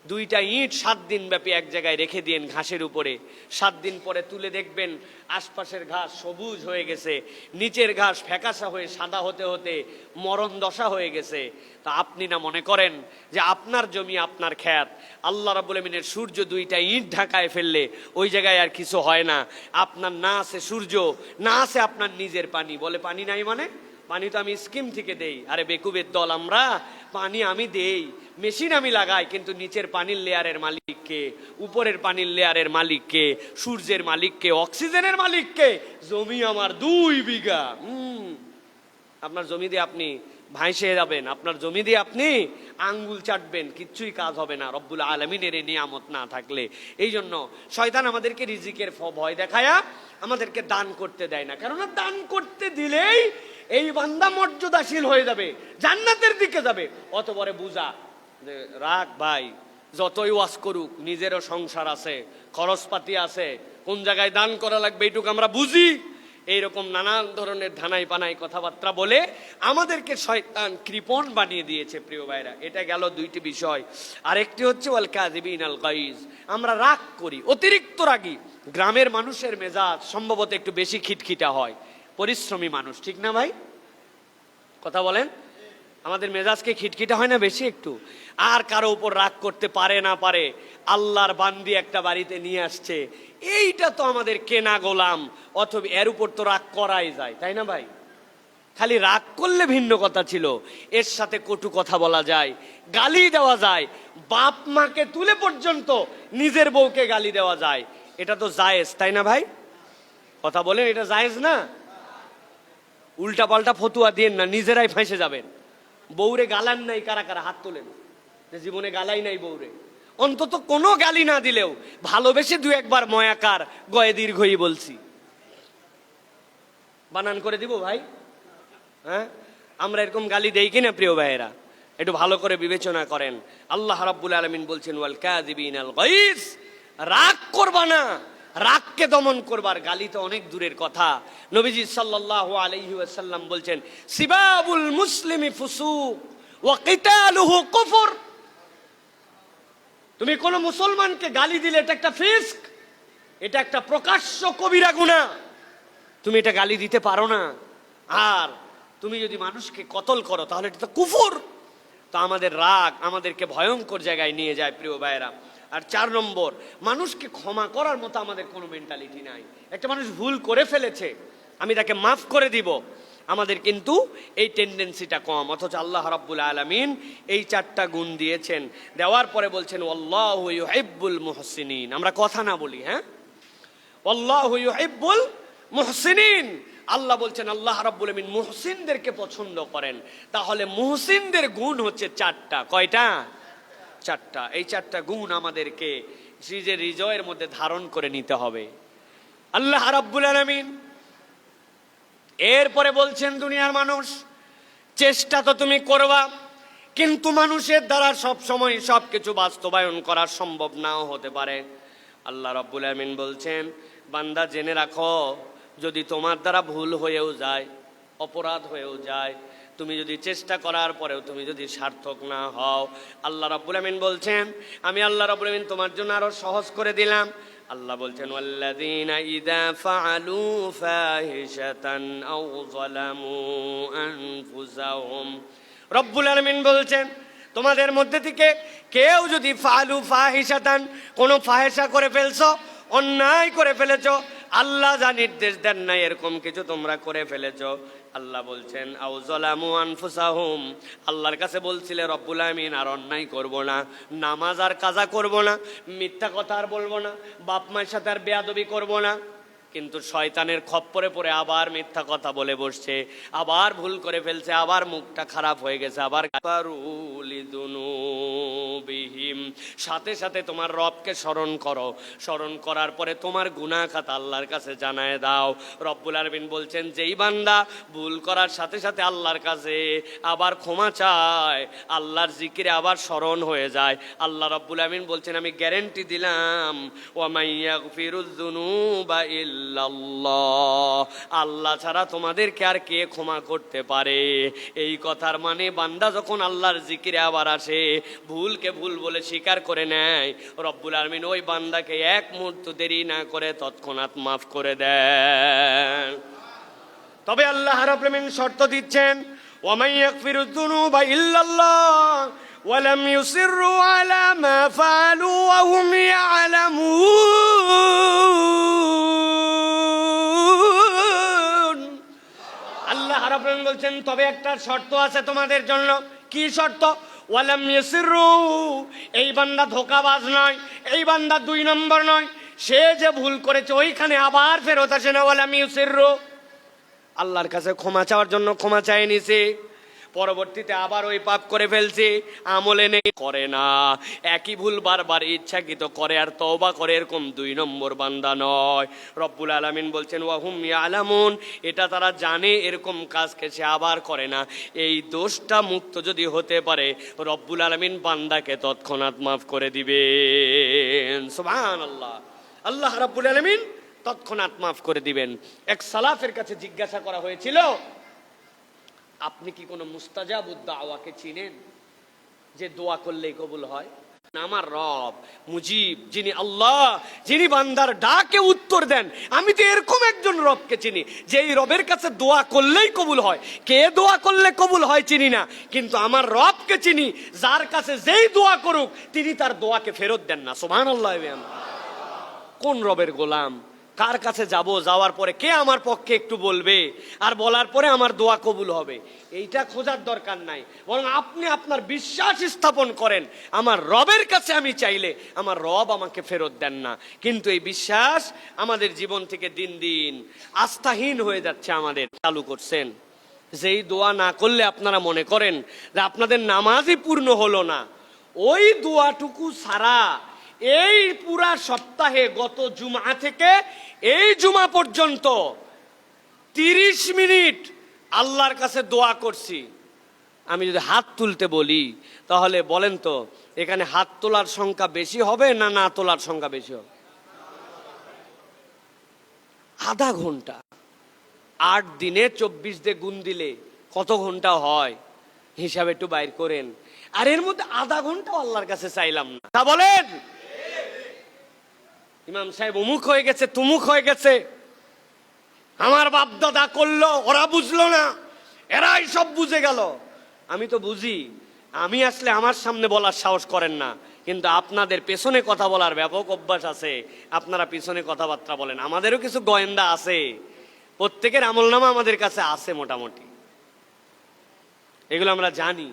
2টা ইট 7 দিন ব্যাপী এক জায়গায় রেখে দিন ঘাসের উপরে, 7 দিন পরে তুলে দেখবেন আশপাশের ঘাস সবুজ হয়ে গেছে, নিচের ঘাস ফ্যাকাশা হয়ে সাদা হতে হতে মরণ দশা হয়ে গেছে। তা আপনি না মনে করেন যে আপনার জমি আপনার ক্ষেত, আল্লাহ রাব্বুল আমিনের সূর্য 2টা ইট ঢাকায় ফেললে ওই জায়গায় আর কিছু হয় না। আপনার না আছে সূর্য, না আছে আপনার নিজের পানি। বলে পানি নাই মানে? পানি তো আমি স্কিম থেকে দেই। আরে বেকুবের দল আমরা, পানি আমি দেই, মেশিন আমি লাগাই, কিন্তু নিচের পানির লেয়ারের মালিককে, উপরের পানির লেয়ারের মালিককে, সূর্যের মালিককে, অক্সিজেনের মালিককে। জমি আমার 2 বিঘা। আপনার জমি দিয়ে আপনি ভাইসে যাবেন, আপনার জমি দিয়ে আপনি আঙ্গুল চাটবেন, কিচ্ছুই কাজ হবে না রব্বুল আলামিনের এই নিয়ামত না থাকলে। এই জন্য শয়তান আমাদেরকে রিজিকের ভয় দেখায়া আমাদেরকে দান করতে দেয় না। কেননা দান করতে দিলেই এই বান্দা মর্যাদাশীল হয়ে যাবে, জান্নাতের দিকে যাবে। অত বড় বুঝা যে রাখ ভাই, যতই ওয়াজ করুক, নিজেরও সংসার আছে, খরচপাতি আছে, কোন জায়গায় দান করা লাগবে এইটুকু আমরা বুঝি। এইরকম নানান ধরনের ধানাই পানাই কথাবার্তা বলে আমাদেরকে শয়তান কৃপণ বানিয়ে দিয়েছে। প্রিয় ভাইরা, এটা গেল 2টি বিষয়। আরেকটি হচ্ছে ওয়াল কাযিবিন আল গাইজ, আমরা রাগ করি, অতিরিক্ত রাগী। গ্রামের মানুষের মেজাজ সম্ভবত একটু বেশি খিটখিটা হয়, পরিশ্রমী মানুষ, ঠিক না ভাই? কথা বলেন। আমাদের মেজাজকে খিটখিটা হয় না বেশি একটু? আর কারো উপর রাগ করতে পারে না পারে, আল্লাহর বান্দি একটা বাড়িতে নিয়ে আসছে, এইটা তো আমাদের কেনা গোলাম, অথবা এর উপর তো রাগ করাই যায়, তাই না ভাই? খালি রাগ করলে ভিন্ন কথা ছিল, এর সাথে কটু কথা বলা যায়, গালি দেওয়া যায়, বাপ মাকে তুলে পর্যন্ত নিজের বউকে গালি দেওয়া যায়। এটা তো জায়েজ, তাই না ভাই? কথা বলেন, এটা জায়েজ না? উল্টা পাল্টা ফতুয়া দিয়েন না, নিজেরাই ফাঁসে যাবেন। বউরে গালান নাই কারা কারা? হাত তোলেন যে জীবনে গালাই নাই বউরে। অন্তত কোনো গালি না দিলেও ভালোবেসে 2-1 বার ময়াকার গয়ে দীর্ঘই বলছি, বানান করে দিব ভাই। হ্যাঁ, আমরা এরকম গালি দেই কিনা প্রিয় ভাইয়েরা? একটু ভালো করে বিবেচনা করেন। আল্লাহ রাব্বুল আলামিন বলছেন ওয়াল কাযিবিনাল গাইজ, রাগ করবা না, রাগকে দমন করবার। গালি তো অনেক দূরের কথা। নবীজি সাল্লাল্লাহু আলাইহি ওয়াসাল্লাম বলছেন সিবাবুল মুসলিমি ফুসুক ওয়া কিতালুহু কুফর। তুমি কোন মুসলমানকে গালি দিলে এটা একটা ফিস্ক, এটা একটা প্রকাশ্য কবিরা গুনাহ, তুমি এটা গালি দিতে পারো না। আর তুমি যদি মানুষকে কতল করো তাহলে এটা তো কুফর। তো আমাদের রাগ আমাদেরকে ভয়ঙ্কর জায়গায় নিয়ে যায় প্রিয় ভাইয়েরা। আর 4 নম্বর, মানুষকে ক্ষমা করার মতো আমাদের কোনো মেন্টালিটি নাই। একটা মানুষ ভুল করে ফেলেছে, আমি তাকে মাফ করে দিব, আমাদের কিন্তু এই টেন্ডেন্সিটা কম। অথচ আল্লাহ রাব্বুল আলামিন এই 4টা গুণ দিয়েছেন, দেওয়ার পরে বলছেন আল্লাহু ইউহিব্বুল মুহসিনিন। আমরা কথা না বলি, হ্যাঁ, আল্লাহু ইউহিব্বুল মুহসিনিন। আল্লাহ বলছেন আল্লাহ রাব্বুল আলামিন মুহসিনদেরকে পছন্দ করেন। তাহলে মুহসিনদের গুণ হচ্ছে 4টা। কয়টা? 4টা। এই 4টা গুণ আমাদেরকে নিজের হৃদয়ের মধ্যে ধারণ করে নিতে হবে। আল্লাহ রাব্বুল আলামিন এরপরে বলছেন দুনিয়ার মানুষ, চেষ্টা তো তুমি করবা, কিন্তু মানুষের দ্বারা সব সময় সবকিছু বাস্তবায়ন করা সম্ভব নাও হতে পারে। আল্লাহ রাব্বুল আলামিন বলছেন বান্দা জেনে রাখো, যদি তোমার দ্বারা ভুল হয়েও যায়, অপরাধ হয়েও যায়, তুমি যদি চেষ্টা করার পরেও তুমি যদি সার্থক না হও, আল্লাহ রাব্বুল আমিন বলছেন আমি আল্লাহ রাব্বুল আমিন তোমার জন্য আরো সহজ করে দিলাম। আল্লাহ বলছেন ওয়াল্লাযীনা ইযা ফাআলু ফাহিশাতান আও যালামু আনফুসাহুম। রব্বুল আলামিন বলছেন তোমাদের মধ্যে থেকে কেউ যদি ফাআলু ফাহিশাতান, কোনো ফাহিশা করে ফেলছো, অন্যায় করে ফেলেছো, আল্লাহ যা নির্দেশ দেন নাই এরকম কিছু তোমরা করে ফেলেছো, আল্লাহ বলছেন আও যালামু আনফুসাহুম, আল্লাহর কাছে বলছিলে রব্বুল আমিন আর অন্যায় করব না, নামাজ আর কাজা করব না, মিথ্যা কথা আর বলবো না, বাপ মায়ের সাথে আর বেয়াদবি করব না, কিন্তু শয়তানের খপ্পরে পড়ে আবার মিথ্যা কথা বলে বসছে, আবার ভুল করে ফেলছে, আবার মুখটা খারাপ হয়ে গেছে, আবার পারুলিদুনুব। যুনুবিহিম, সাথে সাথে তোমার রবকে স্মরণ করো, স্মরণ করার পরে তোমার গুনাহ খাতা আল্লাহর কাছে জানায় দাও। রব্বুল আলামিন বলছেন যেই বান্দা ভুল করার সাথে সাথে আল্লাহর কাছে আবার ক্ষমা চায়, আল্লাহর জিকিরে আবার স্মরণ হয়ে যায়, আল্লাহ রব্বুল আলামিন বলছেন আমি গ্যারেন্টি দিলাম ওয়া মাইয়াগফিরুয যুনুবা ইল্লাল্লাহ, আল্লাহ ছাড়া তোমাদেরকে আর কে ক্ষমা করতে পারে। এই কথার মানে বান্দা যখন আল্লাহর জিকিরে আবার আসে, ভুলকে ভুল বলে স্বীকার করে নেয়, রব্বুল আলামিন ওই বান্দাকে এক মুহূর্ত দেরি না করে তৎক্ষণাৎ মাফ করে দেন। তবে আল্লাহ রাব্বুল আলামিন শর্ত দিচ্ছেন ওয়া মাইয়াগফিরুয যুনুবা ইল্লাল্লাহ ওয়া লাম ইউসিররু আলা মা ফাআলু ওয়া হুম ইয়ালামুন। আল্লাহ রাব্বুল আলামিন বলছেন তবে একটা শর্ত আছে তোমাদের জন্য। কি শর্ত? ওয়ালাম ইয়াসিরু, এই বান্দা ধোঁকাবাজ নয়, এই বান্দা দুই নম্বর নয়, সে যে ভুল করেছে ওইখানে আবার ফেরত আসে না। ওয়ালাম ইয়াসিরু, আল্লাহর কাছে ক্ষমা চাওয়ার জন্য ক্ষমা চায় নিছে, পরবর্তীতে আবার ওই পাপ করে ফেলছে, আমলে নেই, করে না, একই ভুল বারবার ইচ্ছাকৃত করে আর তওবা করে, এরকম দুই নম্বর বান্দা নয়। রব্বুল আলামিন বলছেন ওয়া হুম ইয়ালামুন, এটা তারা জানে এরকম কাজকে সে আবার করে না। এই দোষটা মুক্ত যদি হতে পারে, রব্বুল আলামিন বান্দাকে তৎক্ষণাৎ মাফ করে দিবেন। সুবহানাল্লাহ, আল্লাহ রাব্বুল আলামিন তৎক্ষণাৎ মাফ করে দিবেন। এক সালাফের কাছে জিজ্ঞাসা করা হয়েছিল আপনি কি কোনো মুস্তাজাবুদ দাওয়াকে চিনেন, যে দোয়া করলেই কবুল হয়? আমার রব মুজিব, যিনি আল্লাহ, যিনি বান্দার ডাকে উত্তর দেন, আমি তো এরকম একজন রবকে চিনি যেই রবের কাছে দোয়া করলেই কবুল হয়। কে দোয়া করলে কবুল হয় চিনি না, কিন্তু আমার রবকে চিনি যার কাছে যেই দোয়া করুক তিনি তার দোয়াকে ফেরত দেন না। সুবহানাল্লাহ। কোন রবের গোলাম? কার কাছে যাব, যাওয়ার পরে কে আমার পক্ষে একটু বলবে আর বলার পরে আমার দোয়া কবুল হবে, এইটা খোঁজার দরকার নাই। বরং আপনি আপনার বিশ্বাস স্থাপন করেন আমার রবের কাছে আমি চাইলে আমার রব আমাকে ফেরত দেন না। কিন্তু এই বিশ্বাস আমাদের জীবন থেকে দিন দিন আস্থাহীন হয়ে যাচ্ছে। আমাদের চালু করছেন যেই দোয়া না করলে আপনারা মনে করেন যে আপনাদের নামাজই পূর্ণ হলো না, ওই দোয়াটুকু ছাড়া এই পুরা সপ্তাহে গত জুমা থেকে এই জুমা পর্যন্ত 30 মিনিট আল্লাহর কাছে দোয়া করছি। আমি যদি হাত তুলতে বলি তাহলে বলেন তো এখানে হাত তোলার সংখ্যা বেশি হবে না না তোলার সংখ্যা বেশি হবে? আধা ঘন্টা। 8 দিনে 24 দিয়ে গুণ দিলে কত ঘন্টা হয় হিসাব একটু বাইর করেন। আর এর মধ্যে আধা ঘন্টা আল্লাহর কাছে চাইলাম না, তা বলেন ইমাম সাহেব অমুক হয়ে গেছে তুমুক হয়ে গেছে, আমার বাপ দাদা করলো ওরা বুঝলো না, এরাই সব বুঝে গেল। আমি তো বুঝি, আমি আসলে আমার সামনে বলার সাহস করেন না, কিন্তু আপনাদের পেছনে কথা বলার ব্যাপক অভ্যাস আছে, আপনারা পিছনে কথাবার্তা বলেন। আমাদেরও কিছু গোয়েন্দা আছে, প্রত্যেকের আমলনামা আমাদের কাছে আছে মোটামুটি, এগুলো আমরা জানি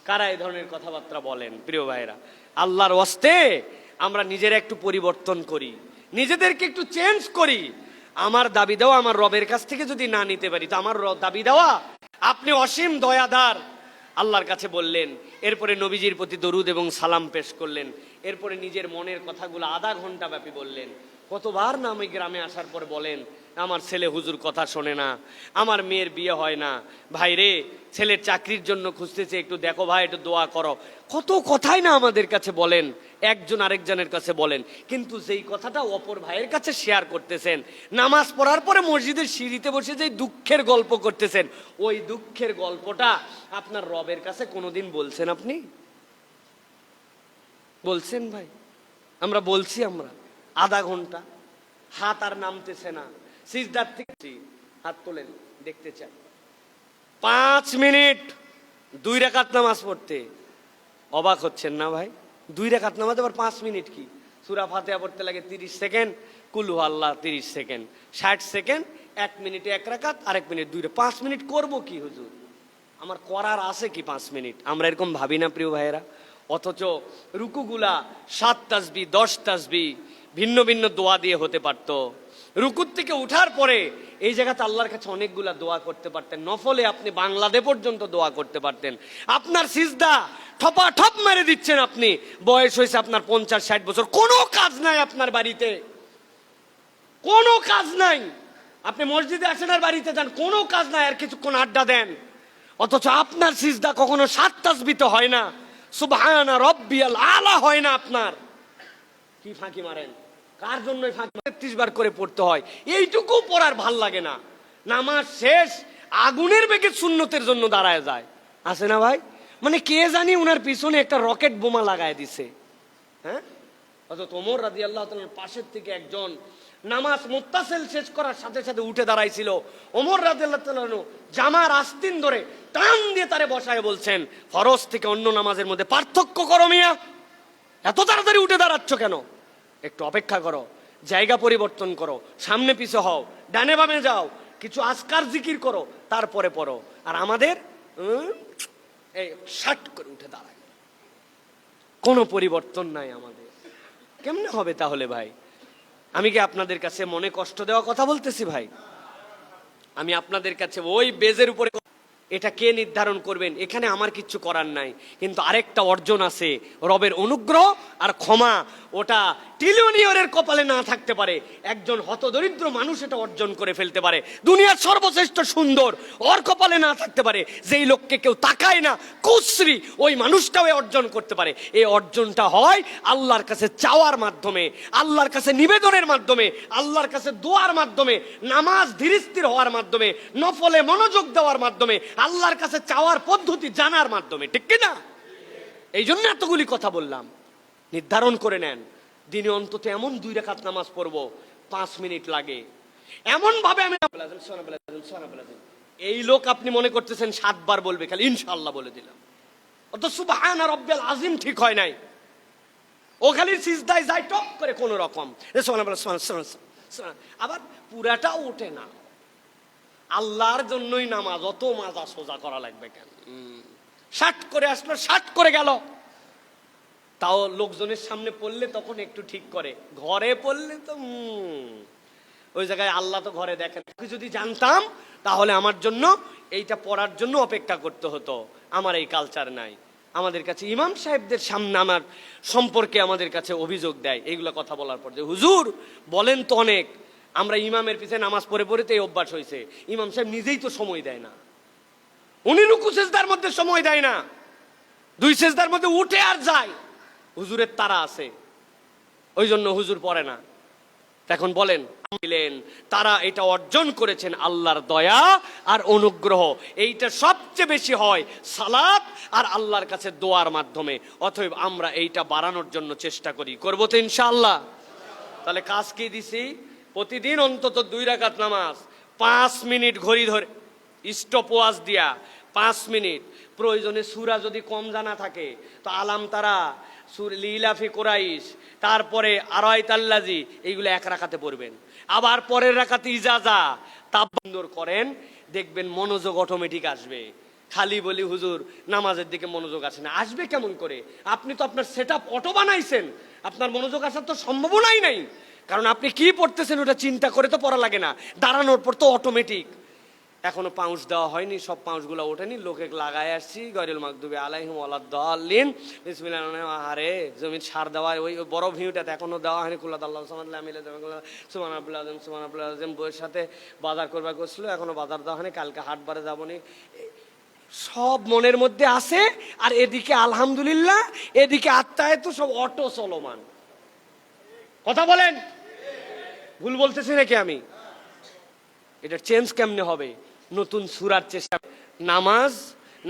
কারা এই ধরনের কথাবার্তা বলেন। প্রিয় ভাইরা, আল্লাহর ওয়াস্তে আমরা নিজেরা একটু পরিবর্তন করি, নিজেদেরকে একটু চেঞ্জ করি। আমার দাবি দেওয়া আমার রবের কাছ থেকে যদি না নিতে পারি তো আমার দাবি দেওয়া আপনি অসীম দয়াদার আল্লাহর কাছে বললেন, এরপরে নবীজির প্রতি দরুদ এবং সালাম পেশ করলেন, এরপরে নিজের মনের কথাগুলো আধা ঘন্টা ব্যাপী বললেন। কতবার না আমি গ্রামে আসার পর বলেন আমার ছেলে হুজুর কথা শোনে না, আমার মেয়ের বিয়ে হয় না, ভাই রে ছেলের চাকরির জন্য খুঁজতেছে, একটু দেখো ভাই একটু দোয়া করো। কত কথাই না আমাদের কাছে বলেন, একজন আরেকজনের কাছে বলেন, কিন্তু যেই কথাটা অপর ভাইয়ের কাছে শেয়ার করতেছেন, নামাজ পড়ার পরে মসজিদের সিঁড়িতে বসে যেই দুঃখের গল্প করতেছেন, ওই দুঃখের গল্পটা আপনার রবের কাছে কোনোদিন বলছেন? আপনি বলছেন? ভাই আমরা বলছি, আমরা আধা ঘন্টা হাত আর নামতেছে না, সিজদার থেকে হাত তোলেন দেখতে চাই। 5 মিনিট 2 রাকাত নামাজ পড়তে অবাক হচ্ছেন না ভাই? 2 রাকাত নামাজ আবার 5 মিনিট কি? সূরা ফাতিহা পড়তে লাগে 30 সেকেন্ড, কুল হু আল্লাহ 30 সেকেন্ড, 60 সেকেন্ড, 1 মিনিটে 1 রাকাত, আর 1 মিনিট 2 5 মিনিট করব কি হুজুর? আমার করার আছে কি 5 মিনিট? আমরা এরকম ভাবি না প্রিয় ভাইয়েরা? অথচ রুকুগুলা 7 তাসবিহ 10 তাসবিহ ভিন্ন ভিন্ন দোয়া দিয়ে হতে পারতো। রুকুর থেকে উঠার পরে এই জায়গাতে আল্লাহর কাছে অনেকগুলা দোয়া করতে পারতেন, নফলে আপনি বাংলাদেশ পর্যন্ত দোয়া করতে পারতেন। আপনার সিজদা ঠপাঠপ মেরে দিচ্ছেন আপনি, বয়স হয়েছে আপনার 50-60 বছর, কোনো কাজ নাই আপনার বাড়িতে, কোনো কাজ নাই। আপনি মসজিদে আসেন আর বাড়িতে যান, কোনো কাজ নাই, আর কিছুক্ষণ আড্ডা দেন, অথচ আপনার সিজদা কখনো 7 তাসবিহ হয় না, সুবহানা রাব্বিয়াল আলা হয় না আপনার। কি ফাঁকি মারেন? কার জন্য ফাঁকি? 33 বার করে পড়তে হয়, এইটুকু পড়ার ভাল লাগে না। নামাজ শেষ আগুনের বেগে সুন্নতের জন্য দাঁড়ায় যায়, আছে না ভাই? মানে কে জানি উনার পিছনে একটা রকেট বোমা লাগায় দিছে। হ্যাঁ, অথচ ওমর রাদিয়াল্লাহু তাআলার পাশের থেকে একজন নামাজ মুত্তাসিল শেষ করার সাথে সাথে উঠে দাঁড়াইছিল। ওমর রাদিয়াল্লাহু তাআলা জামার আস্তিন ধরে টান দিয়ে তারে বসায় বলছেন, ফরজ থেকে অন্য নামাজের মধ্যে পার্থক্য করো মিয়া, এত তাড়াতাড়ি উঠে দাঁড়াচ্ছ কেন? একটু অপেক্ষা করো, জায়গা পরিবর্তন করো, সামনে পিছে হও, ডানে বামে যাও, কিছু আজকার জিকির করো, তারপরে পড়ো। আর আমাদের এই শাট করে উঠে দাঁড়ায়, কোনো পরিবর্তন নাই আমাদের। কেমনে হবে তাহলে ভাই? আমি কি আপনাদের কাছে মনে কষ্ট দেওয়া কথা বলতেছি ভাই? আমি আপনাদের কাছে ওই বেজের উপরে, এটা কে নির্ধারণ করবেন? এখানে আমার কিচ্ছু করার নাই, কিন্তু আরেকটা অর্জন আছে, রবের অনুগ্রহ আর ক্ষমা। ওটা ট্রিলিয়নিয়রের কপালে না থাকতে পারে, একজন হতদরিদ্র মানুষ এটা অর্জন করে ফেলতে পারে। দুনিয়ার সর্বশ্রেষ্ঠ সুন্দর ওর কপালে না থাকতে পারে, যেই লোককে কেউ তাকায় না, কুশ্রী, ওই মানুষটাও অর্জন করতে পারে। এই অর্জনটা হয় আল্লাহর কাছে চাওয়ার মাধ্যমে, আল্লাহর কাছে নিবেদনের মাধ্যমে, আল্লাহর কাছে দোয়ার মাধ্যমে, নামাজ ধীরস্থির হওয়ার মাধ্যমে, নফলে মনোযোগ দেওয়ার মাধ্যমে, আল্লাহর কাছে চাওয়ার পদ্ধতি জানার মাধ্যমে, ঠিক কিনা? এই জন্য এতগুলি কথা বললাম। নির্ধারণ করে নেন, দিনে অন্তত এমন 2 রাকাত নামাজ পড়বো, 5 মিনিট লাগে, এমন ভাবে আমি এই লোক আপনি মনে করতেছেন 7 বার বলবে, খালি ইনশাআল্লাহ বলে দিলাম, অত সুবহানা রাব্বিয়াল আযীম ঠিক হয় নাই, ও খালি সিজদায় যায় টপ করে কোন রকম, আবার পুরাটা ওঠে না। আল্লাহর জন্যই নামাজ, অত মাজা সোজা করা লাগবে কেন? 60 করে আসলো, 60 করে গেল। তাও লোকজনের সামনে পড়লে তখন একটু ঠিক করে, ঘরে পড়লে তো ওই জায়গায় আল্লাহ তো ঘরে দেখেন। যদি জানতাম তাহলে আমার জন্য এইটা পড়ার জন্য অপেক্ষা করতে হতো। আমার এই কালচার নাই। আমাদের কাছে ইমাম সাহেবদের সামনে আমার সম্পর্কে আমাদের কাছে অভিযোগ দেয় এইগুলো কথা বলার পর, যে হুজুর বলেন তো অনেক, আমরা ইমামের পিছনে নামাজ পড়ে পড়ে তো এই অভ্যাস হয়েছে। ইমাম সাহেব নিজেই তো সময় দেয় না, উনি রুকু সিজদার মধ্যে সময় দেয় না, 2 সিজদার মধ্যে উঠে আর যায়। হুজুরের তারা আছে, ওই জন্য হুজুর পড়ে না। এখন বলেন, তারা এটা অর্জন করেছেন আল্লাহর দয়া আর অনুগ্রহ। এইটা সবচেয়ে বেশি হয় সালাত আর আল্লাহর কাছে দোয়ার মাধ্যমে। অতএব আমরা এইটা বাড়ানোর জন্য চেষ্টা করি, করবো তো ইনশাআল্লাহ। তাহলে কাজ কি দিছি? প্রতিদিন অন্তত 2 রাকাত নামাজ, 5 মিনিট ঘড়ি ধরে স্টপ ওয়াচ দিয়া 5 মিনিট। প্রয়োজনে সূরা যদি কম জানা থাকে তো আলাম তারা, সূরা লিলাফি কুরাইশ, তারপরে আরাইতাল্লাজি, এইগুলো 1 রাকাতে পড়বেন। আবার পরের রাকাতে ইজাজা, তা বন্ধ করেন, দেখবেন মনোযোগ অটোমেটিক আসবে। খালি বলি হুজুর নামাজের দিকে মনোযোগ আসে না, আসবে কেমন করে? আপনি তো আপনার সেটআপ অটো বানাইছেন, আপনার মনোযোগ আসার তো সম্ভাবনাই নাই, কারণ আপনি কি পড়তেছেন ওটা চিন্তা করে তো পড়া লাগে না, দাঁড়ানোর পর তো অটোমেটিক। এখনো পাউচ দেওয়া হয়নি, সব পাউচগুলো ওঠেনি, লোকে লাগায় আসছি। গয়রুল মাগদুবি আলাইহিম ওয়ালাদ-দাল্লিন, বিসমিল্লাহির রহমানির রহিম। আরে জমির সার দেওয়া, ওই বড় ভিউটাতে এখনো দেওয়া হয়নি। কুল আল্লাহু সামাদ লাম ইয়ালিদ ওয়া লাম ইউলাদ, সুবহানাল্লাহিল আযীম, সুবহানাল্লাহিল আযীম। বইয়ের সাথে বাজার করবা করছিল, এখনো বাজার দেওয়া হয়নি, কালকে হাটবারে যাবনি। সব মনের মধ্যে আছে, আর এদিকে আলহামদুলিল্লাহ, এদিকে আত্মায় তো সব অটো চলমান। কথা বলেন, ভুল বলতেছি নাকি আমি? এটা চেঞ্জ কেমনে হবে? নতুন সূরার চেষ্টা। নামাজ,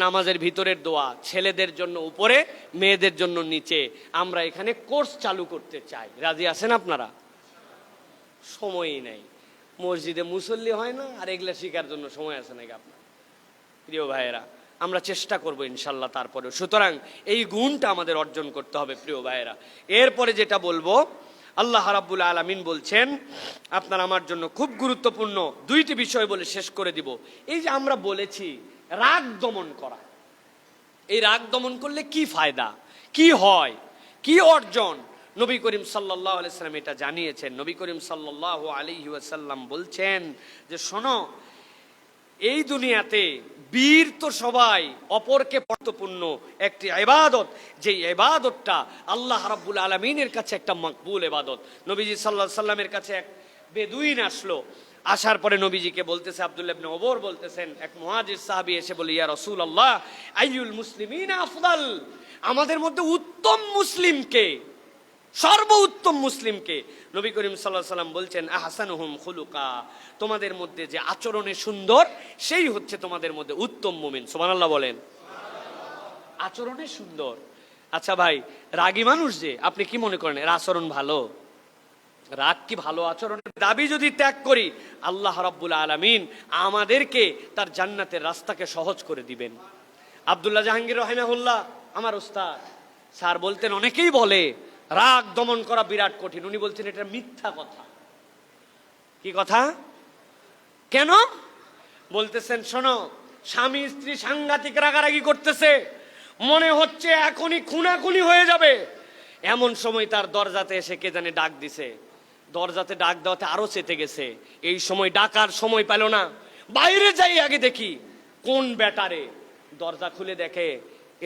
নামাজের ভিতরের দোয়া, ছেলেদের জন্য উপরে, মেয়েদের জন্য নিচে। আমরা এখানে কোর্স চালু করতে চাই, রাজি আছেন আপনারা? সময়ই নাই, মসজিদে মুসল্লি হয় না, আর এগুলা শিখার জন্য সময় আছে নাকি আপনার? প্রিয় ভাইয়েরা, আমরা চেষ্টা করবো ইনশাল্লাহ তারপরেও। সুতরাং এই গুণটা আমাদের অর্জন করতে হবে প্রিয় ভাইয়েরা। এরপরে যেটা বলবো, আল্লাহ রাব্বুল আলামিন বলছেন, আপনার আমার জন্য খুব গুরুত্বপূর্ণ 2টি বিষয় বলে শেষ করে দিব। এই যে আমরা বলেছি রাগ দমন করা, এই রাগ দমন করলে কি ফায়দা, কি হয়, কি অর্জন? নবী করিম সাল্লাল্লাহু আলাইহি ওয়াসাল্লাম এটা জানিয়েছেন। নবী করিম সাল্লাল্লাহু আলাইহি ওয়াসাল্লাম বলছেন যে শোনো, এই দুনিয়াতে বীর তো সবাই, অপরকে গুরুত্বপূর্ণ একটি ইবাদত, যে ইবাদতটা আল্লাহ রাব্বুল আলামিনের কাছে একটা মকবুল ইবাদত। নবীজি সাল্লাল্লাহু আলাইহি সাল্লামের কাছে এক বেদুইন আসলো, আসার পরে নবীজিকে বলতেছে, আব্দুল্লাহ ইবনে ওমর বলতেছেন, এক মুহাজির সাহাবী এসে বলে, ইয়া রাসূলুল্লাহ আইয়ুল মুসলিমিনা আফদাল, আমাদের মধ্যে উত্তম মুসলিম কে, সর্বোত্তম মুসলিমকে? নবী করিম সাল্লাল্লাহু আলাইহি সাল্লাম বলছেন, আহসানুহুম খুলুকা, তোমাদের মধ্যে যে আচরণে সুন্দর সেই হচ্ছে তোমাদের মধ্যে উত্তম মুমিন। সুবহানাল্লাহ বলেন। আচরণে সুন্দর। আচ্ছা ভাই, রাগী মানুষ যে, আপনি কি মনে করেন এর আচরণ ভালো? রাগ কি ভালো আচরণের দাবি যদি ত্যাগ করি, আল্লাহ রাব্বুল আলামিন আমাদেরকে তার জান্নাতের রাস্তাকে সহজ করে দিবেন। আব্দুল্লাহ জাহাঙ্গীর রাহিমাহুল্লাহ আমার উস্তাদ, স্যার বলতেন, অনেকেই বলে রাগ দমন করা বিরাট কঠিন। উনি বলছেন এটা মিথ্যা কথা। কি কথা? কেন? বলতেছেন, শোনো, স্বামী স্ত্রী সাংঘাতিক রাগারাগি করতেছে, মনে হচ্ছে এখনই খুনাখুনি হয়ে যাবে, এমন সময় তার দরজাতে এসে কে জানে ডাক দিছে, দরজাতে ডাক দেওয়াতে আরো চেতে গেছে, এই সময় ডাকার সময় পেল না, বাইরে যাই আগে দেখি কোন ব্যাটারে। দরজা খুলে দেখে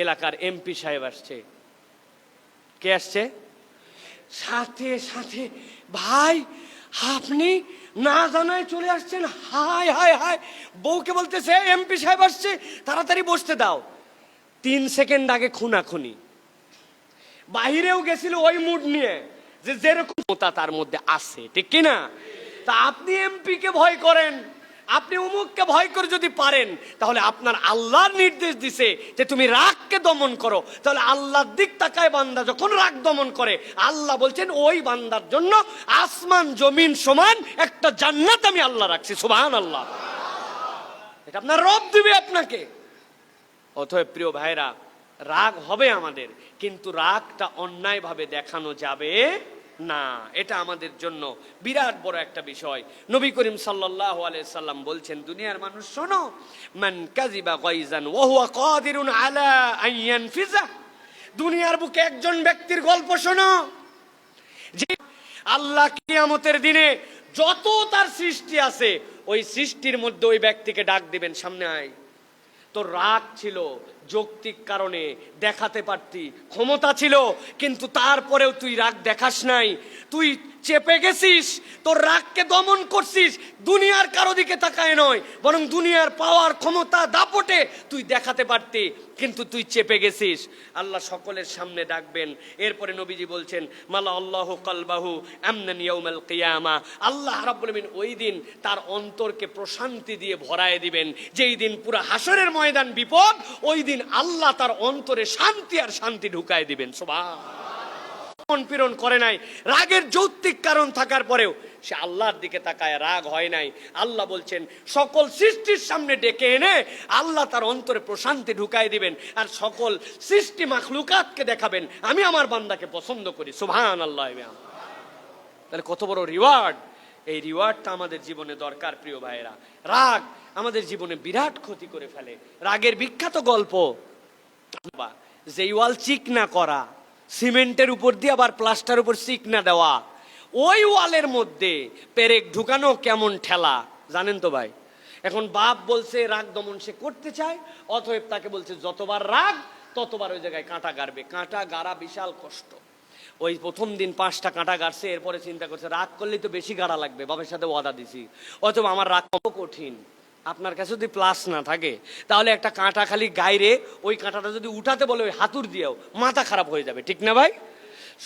এলাকার এমপি সাহেব আসছে। কে আসছে? সাথে সাথে, ভাই আপনি না জানায় চলে আসছেন, হায় হায় হায়। বউকে বলতেছে, এমপি সাহেব আসছে, তাড়াতাড়ি বসতে দাও। 3 সেকেন্ড আগে খুনাখুনি। বাহিরেও গেছিল ওই মুড নিয়ে যে যেরকম তার মধ্যে আছে, ঠিক কিনা? তা আপনি এমপি কে ভয় করেন, আপনি অমুককে ভয় করে যদি পারেন, তাহলে আপনার আল্লাহর নির্দেশ দিছে যে তুমি রাগকে দমন করো, তাহলে আল্লাহর দিক তাকায় বান্দা যখন রাগ দমন করে, আল্লাহ বলছেন ওই বান্দার জন্য আসমান জমিন সমান একটা জান্নাত আমি আল্লাহ রাখছি। সুবহানাল্লাহ। এটা আপনার রব দিবে আপনাকে। অতএব প্রিয় ভাইরা, রাগ হবে আমাদের, কিন্তু রাগটা অন্যায়ভাবে দেখানো যাবে না। এটা আমাদের জন্য বিরাট বড় একটা বিষয়। নবী করিম সাল্লাল্লাহু আলাইহি সাল্লাম বলছেন, দুনিয়ার মানুষ শোনো, মান কাযিবা গায়জান ওয়া হুয়া কাদিরুন আলা আন ইয়ানফিযা, দুনিয়ার বুকে একজন ব্যক্তির গল্প শোনো, যে আল্লাহ কিয়ামতের দিনে যত তার সৃষ্টি আছে, ওই সৃষ্টির মধ্যে ওই ব্যক্তিকে ডাক দিবেন, সামনে আয়। তো রাগ ছিল, যৌক্তিক কারণে দেখাতে পারতি, ক্ষমতা ছিল, কিন্তু তারপরেও তুই রাগ দেখাস নাই, তুই চেপে গেছিস, তোর রাগকে দমন করছিস, দুনিয়ার কারো দিকে তাকায় নয়, বরং দুনিয়ার পাওয়ার ক্ষমতা দাপটে তুই দেখাতে পারতি, কিন্তু তুই চেপে গেছিস। আল্লাহ সকলের সামনে ডাকবেন। এরপরে নবীজি বলছেন, মালা আল্লাহু কলবাহু আমনান ইয়াউমাল কিয়ামা, আল্লাহ রাব্বুল আলামিন ওই দিন তার অন্তরকে প্রশান্তি দিয়ে ভরায় দিবেন। যেই দিন পুরো হাসরের ময়দান বিপদ, ওই দিন আল্লাহ তার অন্তরে শান্তি আর শান্তি ঢুকায় দিবেন। সুবহানাল্লাহ। পীড়ন করে নাই, রাগের যৌক্তিক কারণ থাকার পরেও সে আল্লাহর দিকে তাকায়, রাগ হয় নাই। আল্লাহ বলছেন সকল সৃষ্টির সামনে ডেকে এনে আল্লাহ তার অন্তরে প্রশান্তি ঢুকায় দিবেন, আর সকল সৃষ্টি মাখলুকাতকে দেখাবেন আমি আমার বান্দাকে পছন্দ করি। সুবহানাল্লাহ। তাহলে কত বড় রিওয়ার্ড! এই রিওয়ার্ডটা আমাদের জীবনে দরকার প্রিয় ভাইয়েরা। রাগ আমাদের জীবনে বিরাট ক্ষতি করে ফেলে। রাগের বিখ্যাত গল্প, যে ওয়াল চিকনা করা, সিমেন্টের উপর দিয়ে আবার প্লাস্টার উপর চিকনা দেওয়া, ওই ওয়ালের মধ্যে পেরেক ঢুকানো কেমন ঠেলা, জানেন তো ভাই? এখন বাপ বলছে রাগ দমন সে করতে চায়, অতএব তাকে বলছে যতবার রাগ ততবার ওই জায়গায় কাঁটা গাড়বে। কাঁটা গাড়া বিশাল কষ্ট। ওই প্রথম দিন 5টা কাঁটা গাড়ছে, এরপরে চিন্তা করছে রাগ করলেই তো বেশি গাড়া লাগবে, বাবার সাথে ওয়াদা দিছি, অথবা আমার রাগ কঠিন। আপনার কাছে যদি প্লাস না থাকে, তাহলে একটা কাঁটা খালি গাইরে ওই কাঁটাটা যদি উঠাতে বলে ওই হাতুর দিয়েও মাথা খারাপ হয়ে যাবে, ঠিক না ভাই?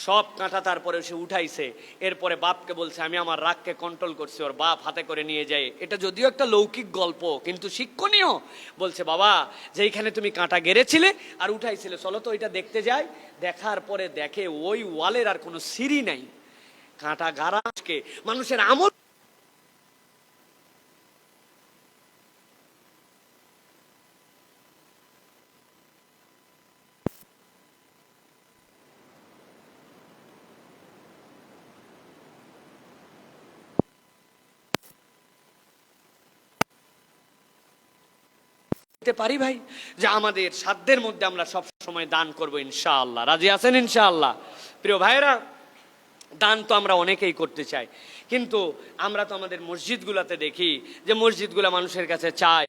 সব কাঁটা তারপরে সে উঠাইছে। এরপরে বাপকে বলছে আমি আমার রাগকে কন্ট্রোল করছি। ওর বাপ হাতে করে নিয়ে যায়। এটা যদিও একটা লৌকিক গল্প, কিন্তু শিক্ষণীয়। বলছে বাবা, যেইখানে তুমি কাঁটা গেড়েছিলে আর উঠাইছিলে, চলো তো এটা দেখতে যাই। দেখার পরে দেখে ওই ওয়ালের আর কোনো সিঁড়ি নাই। কাঁটা গাড়াকে মানুষের আমল পারি ভাই, যে আমাদের সাধ্যের মধ্যে আমরা সব সময় দান করব ইনশাআল্লাহ। রাজি আছেন ইনশাআল্লাহ? প্রিয় ভাইরা, দান তো আমরা অনেকেই করতে চাই, কিন্তু আমরা তো আমাদের মসজিদগুলোতে দেখি যে মসজিদগুলো মানুষের কাছে চাই,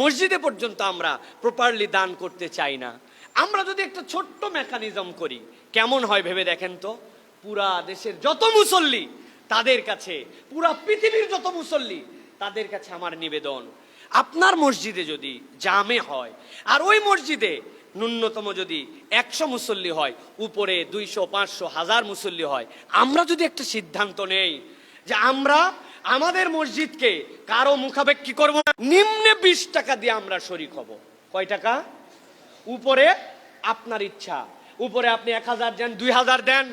মসজিদে পর্যন্ত আমরা প্রপারলি দান করতে চাই না। আমরা যদি একটা ছোট্ট মেকানিজম করি কেমন হয় ভেবে দেখেন তো। পুরা দেশের যত মুসল্লি তাদের কাছে, পুরা পৃথিবীর যত মুসল্লি তাদের কাছে আমার নিবেদন, আপনার মসজিদে যদি জামে হয় আর ওই মসজিদে ন্যূনতম যদি 100 মুসল্লি হয়, উপরে 200, 500, 1000 মুসল্লি হয়, আমরা যদি একটা সিদ্ধান্ত নেই যে আমরা আমাদের মসজিদকে কারো মুখাপেক্ষী করব না, নিম্নে 20 টাকা দিয়ে আমরা শরীক হব। কয় টাকা? উপরে আপনার ইচ্ছা, উপরে আপনি 1000 দেন, 2000 দেন,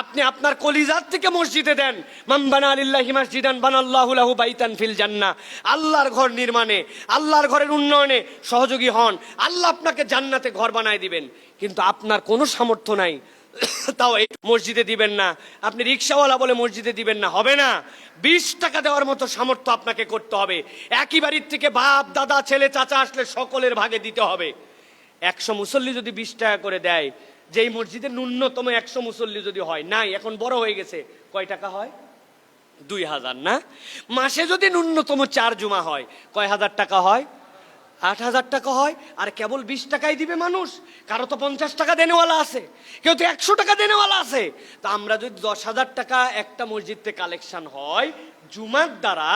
আপনি আপনার কলিজার থেকে মসজিদে দেন। মান বানা লিল্লাহি মাসজিদান বানাল্লাহু লাহু বাইতান ফিল জান্নাহ। আল্লাহর ঘর নির্মাণে, আল্লাহর ঘরের উন্নয়নে সহযোগী হন, আল্লাহ আপনাকে জান্নাতে ঘর বানায় দিবেন। কিন্তু আপনার কোনো সামর্থ্য নাই, তাও এই মসজিদে দিবেন না, আপনি রিকশাওয়ালা বলে মসজিদে দিবেন না, হবে না। 20 টাকা দেওয়ার মতো সামর্থ্য আপনাকে করতে হবে। একই বাড়ির থেকে বাপ, দাদা, ছেলে, চাচা আসলে সকলের ভাগে দিতে হবে। 100 মুসল্লি যদি 20 টাকা করে দেয়, যেই মসজিদে ন্যূনতম 100 মুসল্লি যদি হয়, নাই এখন বড় হয়ে গেছে, কয় টাকা হয়? 2000 না? মাসে যদি ন্যূনতম 4 জুমা হয়, কয় হাজার টাকা হয়? 8000 টাকা হয়। আর কেবল 20 টাকাই দিবে মানুষ? কারো তো 50 টাকা দেনেওয়ালা আছে, কেউ তো 100 টাকা দেনেওয়ালা আছে। তা আমরা যদি 10,000 টাকা একটা মসজিদে কালেকশন হয় জুমার দ্বারা,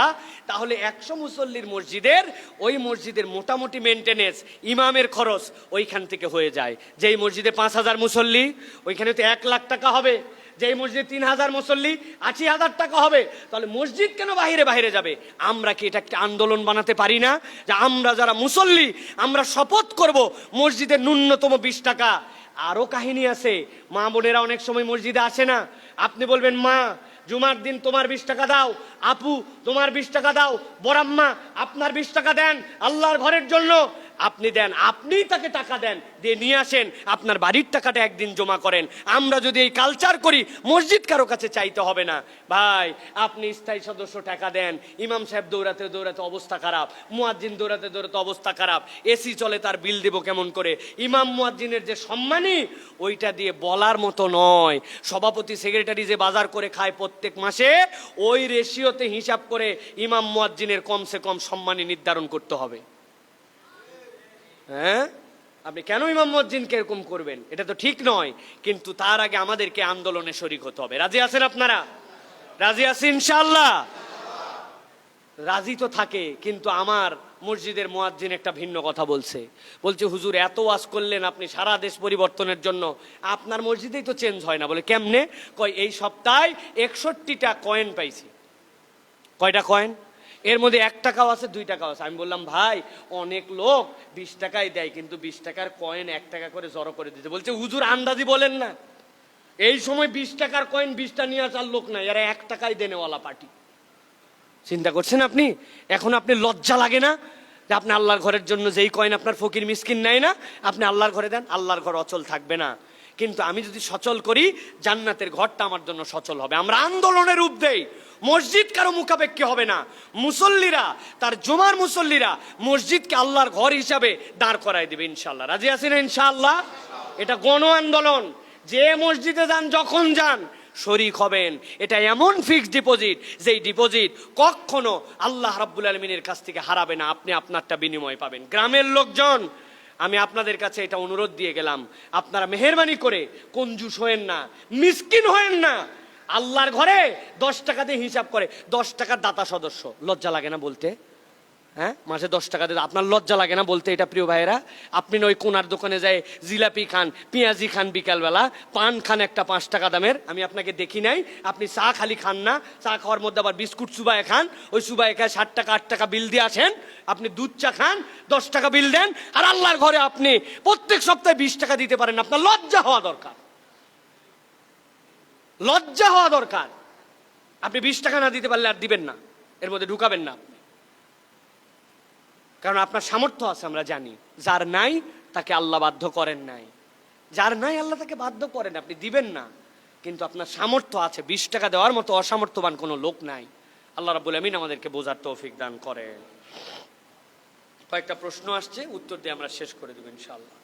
তাহলে 100 মুসল্লির মসজিদের, ওই মসজিদের মোটামুটি মেনটেনেন্স, ইমামের খরচ ওইখান থেকে হয়ে যায়। যেই মসজিদে 5000 মুসল্লি, ওইখানে তো 1 লাখ টাকা হবে। যেই মসজিদে 3000 মুসল্লি, 80,000 টাকা হবে। তাহলে মসজিদ কেন বাহিরে বাহিরে যাবে? আমরা কি এটা একটা আন্দোলন বানাতে পারি না যে আমরা যারা মুসল্লি আমরা শপথ করব মসজিদের ন্যূনতম 20 টাকা? আরো কাহিনী আছে, মা বোনেরা অনেক সময় মসজিদে আসে না, আপনি বলবেন মা জুমার দিন তোমার 20 টাকা দাও, আপু তোমার 20 টাকা দাও, বড়াম্মা আপনার 20 টাকা দেন আল্লাহর ঘরের জন্য। আপনি দেন, আপনিই তাকে টাকা দেন, দিয়ে নিয়ে আসেন, আপনার বাড়ির টাকাটা একদিন জমা করেন। আমরা যদি এই কালচার করি, মসজিদ কারো কাছে চাইতে হবে না। ভাই আপনি স্থায়ী সদস্য টাকা দেন, ইমাম সাহেব দৌড়াতে দৌড়াতে অবস্থা খারাপ, মুয়াজ্জিন দৌড়াতে দৌড়াতে অবস্থা খারাপ, এসি চলে তার বিল দেব কেমন করে? ইমাম মুয়াজ্জিনের যে সম্মানী, ওইটা দিয়ে বলার মতো নয়। সভাপতি সেক্রেটারি যে বাজার করে খায় প্রত্যেক মাসে, ওই রেশিওতে হিসাব করে ইমাম মুয়াজ্জিনের কমসে কম সম্মানী নির্ধারণ করতে হবে। হ্যাঁ, আপনি কেন ইমাম মুয়াজ্জিনকে এরকম করবেন? এটা তো ঠিক নয়। কিন্তু তার আগে আমাদেরকে আন্দোলনে শরীক হতে হবে। রাজি আছেন আপনারা? রাজি আছেন ইনশাআল্লাহ? রাজি তো থাকে, কিন্তু আমার মসজিদের মুয়াজ্জিন একটা ভিন্ন কথা বলছে। বলছে হুজুর এত ওয়াজ করলেন আপনি সারা দেশ পরিবর্তনের জন্য, আপনার মসজিদেই তো চেঞ্জ হয় না। বলে কেমনে? কয় এই সপ্তাহে 61টা কয়েন পাইছি। কয়টা কয়েন? এর মধ্যে 1 টাকাও আছে, 2 টাকাও আছে। আমি বললাম ভাই অনেক লোক 20 টাকাই দেয়, কিন্তু 20 টাকার কয়েন 1 টাকা করে জড়ো করে দিতে। বলছে হুজুর আন্দাজি বলেন না, এই সময় 20 টাকার কয়েন 20টা নিয়ে আসার লোক নাই, এরা 1 টাকাই দেনেওয়ালা পার্টি। চিন্তা করছেন আপনি? এখন আপনি লজ্জা লাগে না যে আপনি আল্লাহর ঘরের জন্য যেই কয়েন আপনার ফকির মিসকিন নেয় না, আপনি আল্লাহর ঘরে দেন? আল্লাহর ঘর অচল থাকবে না। কিন্তু আমি যদি সচল করি, জান্নাতের ঘরটা আমার জন্য সচল হবে। আমরা আন্দোলনের রূপ দেই, মসজিদ কারো মুখাপেক্ষী হবে না। মুসল্লিরা, তার জুমার মুসল্লিরা মসজিদকে আল্লাহর ঘর হিসাবে দাঁড় করায় দিবে ইনশাআল্লাহ। রাজি আছেন ইনশাআল্লাহ? এটা গণ আন্দোলন। যে মসজিদে যান, যখন যান শরীক হবেন। এটা এমন ফিক্সড ডিপোজিট, যেই ডিপোজিট কখনো আল্লাহ রাব্বুল আলামিনের কাছ থেকে হারাবে না, আপনি আপনারটা বিনিময় পাবেন। গ্রামের লোকজন, আমি আপনাদের কাছে এটা অনুরোধ দিয়ে গেলাম, আপনারা মেহেরবানি করে কঞ্জুস হয়েন না, মিসকিন হয়েন না। আল্লাহর ঘরে 10 টাকা দিয়ে হিসাব করে, 10 টাকার দাতা সদস্য। লজ্জা লাগে না বলতে? হ্যাঁ, মাসে 10 টাকা দিয়ে আপনার লজ্জা লাগে না বলতে এটা? প্রিয় ভাইয়েরা, আপনি ওই কোনার দোকানে যায় জিলাপি খান, পেঁয়াজি খান, বিকালবেলা পান খান একটা 5 টাকা দামের, আমি আপনাকে দেখি নাই। আপনি চা খালি খান না, চা খাওয়ার মধ্যে আবার বিস্কুট চুবায় খান, ওই চুবায় খায় 7 টাকা 8 টাকা বিল দিয়ে আসেন। আপনি দুধ চা খান, 10 টাকা বিল দেন, আর আল্লাহর ঘরে আপনি প্রত্যেক সপ্তাহে 20 টাকা দিতে পারেন। আপনার লজ্জা হওয়া দরকার, লজ্জা হওয়া দরকার। আপনি 20 টাকা না দিতে পারলে আর দিবেন না, এর মধ্যে ঢুকাবেন না। কারণ আপনার সামর্থ্য আছে, আমরা জানি। যার নাই তাকে আল্লাহ বাধ্য করেন নাই, যার নাই আল্লাহ তাকে বাধ্য করেন, আপনি দিবেন না। কিন্তু আপনার সামর্থ্য আছে, 20 টাকা দেওয়ার মতো অসামর্থ্যবান কোনো লোক নাই। আল্লাহ রাব্বুল আমিন আমাদেরকে বোঝার তৌফিক দান করেন। কয়েকটা প্রশ্ন আসছে, উত্তর দিয়ে আমরা শেষ করে দেব ইনশাআল্লাহ।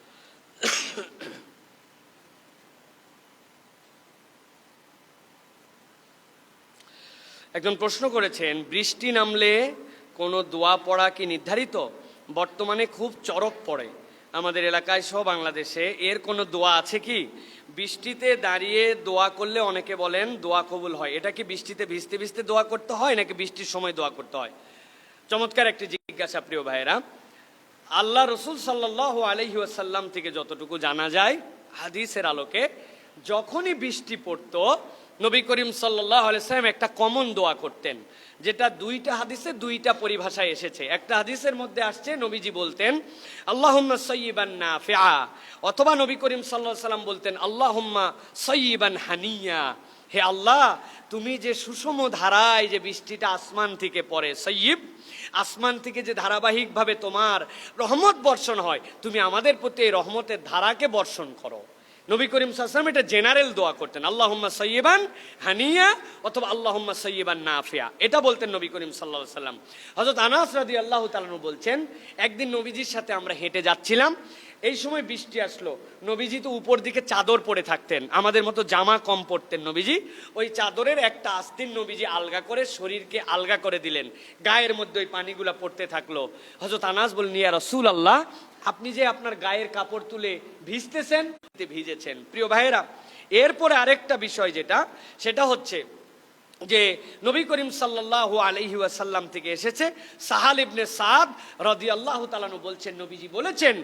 একজন প্রশ্ন করেছেন, বৃষ্টি নামলে কোনো দোয়া পড়া কি নির্ধারিত? বর্তমানে খুব চড়ক পড়ে আমাদের এলাকায় সহ বাংলাদেশে, এর কোনো দোয়া আছে কি? বৃষ্টিতে দাঁড়িয়ে দোয়া করলে অনেকে বলেন দোয়া কবুল হয়, এটা কি বৃষ্টিতে ভিজতে ভিজতে দোয়া করতে হয় নাকি বৃষ্টির সময় দোয়া করতে হয়? চমৎকার একটি জিজ্ঞাসা প্রিয় ভাইয়েরা। আল্লাহ রসুল সাল্লাল্লাহু আলাইহি ওয়াসাল্লাম থেকে যতটুকু জানা যায় হাদিসের আলোকে, যখনই বৃষ্টি পড়তো নবী করিম সাল্লাল্লাহু আলাইহি ওয়াসাল্লাম একটা কমন দোয়া করতেন, যেটা দুইটা হাদিসে দুইটা পরিভাষায় এসেছে। একটা হাদিসের মধ্যে আসছে নবীজি বলতেন আল্লাহুম্মা সাইয়্যিবান নাফিআ, অথবা নবী করিম সাল্লাল্লাহু আলাইহি ওয়াসাল্লাম বলতেন আল্লাহুম্মা সাইয়্যিবান হানিয়া, হে আল্লাহ তুমি যে সুষম ধারায় যে বৃষ্টিটা আসমান থেকে পড়ে, সাইয়্যিব আসমান থেকে যে ধারাবাহিকভাবে তোমার রহমত বর্ষণ হয়, তুমি আমাদের প্রতি এই রহমতের ধারাকে বর্ষণ করো। নবী করিম সাল্লাল্লাহু আলাইহি ওয়াসাল্লাম এটা জেনারেল দোয়া করতেন, আল্লাহুম্মা সাইয়্যিবান হানিয়া অথবা আল্লাহুম্মা সাইয়্যিবান নাফিয়া, এটা বলতেন নবী করিম সাল্লাল্লাহু আলাইহি ওয়াসাল্লাম। হযরত আনাস রাদিয়াল্লাহু তাআলা আনহু বলছেন, একদিন নবীজির সাথে আমরা হেঁটে যাচ্ছিলাম, এই সময় বৃষ্টি আসলো। নবীজি তো উপর দিকে চাদর পরে থাকতেন, আমাদের মতো জামা কম পরতেন নবীজি। ওই চাদরের একটা আস্তিন নবীজি আলগা করে শরীরকে আলগা করে দিলেন, গায়ের মধ্যে ওই পানিগুলা পড়তে থাকলো। হযরত আনাস বললেন, ইয়া রাসূলুল্লাহ আপনি যে আপনার গায়ের কাপড় তুলে ভিজতেছেন, ভিজেছেন। প্রিয় ভাইয়েরা, এরপরে আরেকটা বিষয় যেটা, সেটা হচ্ছে যে নবী করিম সাল্লাল্লাহু আলাইহি ওয়াসাল্লাম থেকে এসেছে, সাহাল ইবনে সাদ রাদিয়াল্লাহু তাআলা আনহু বলছেন, নবীজি বলেছেন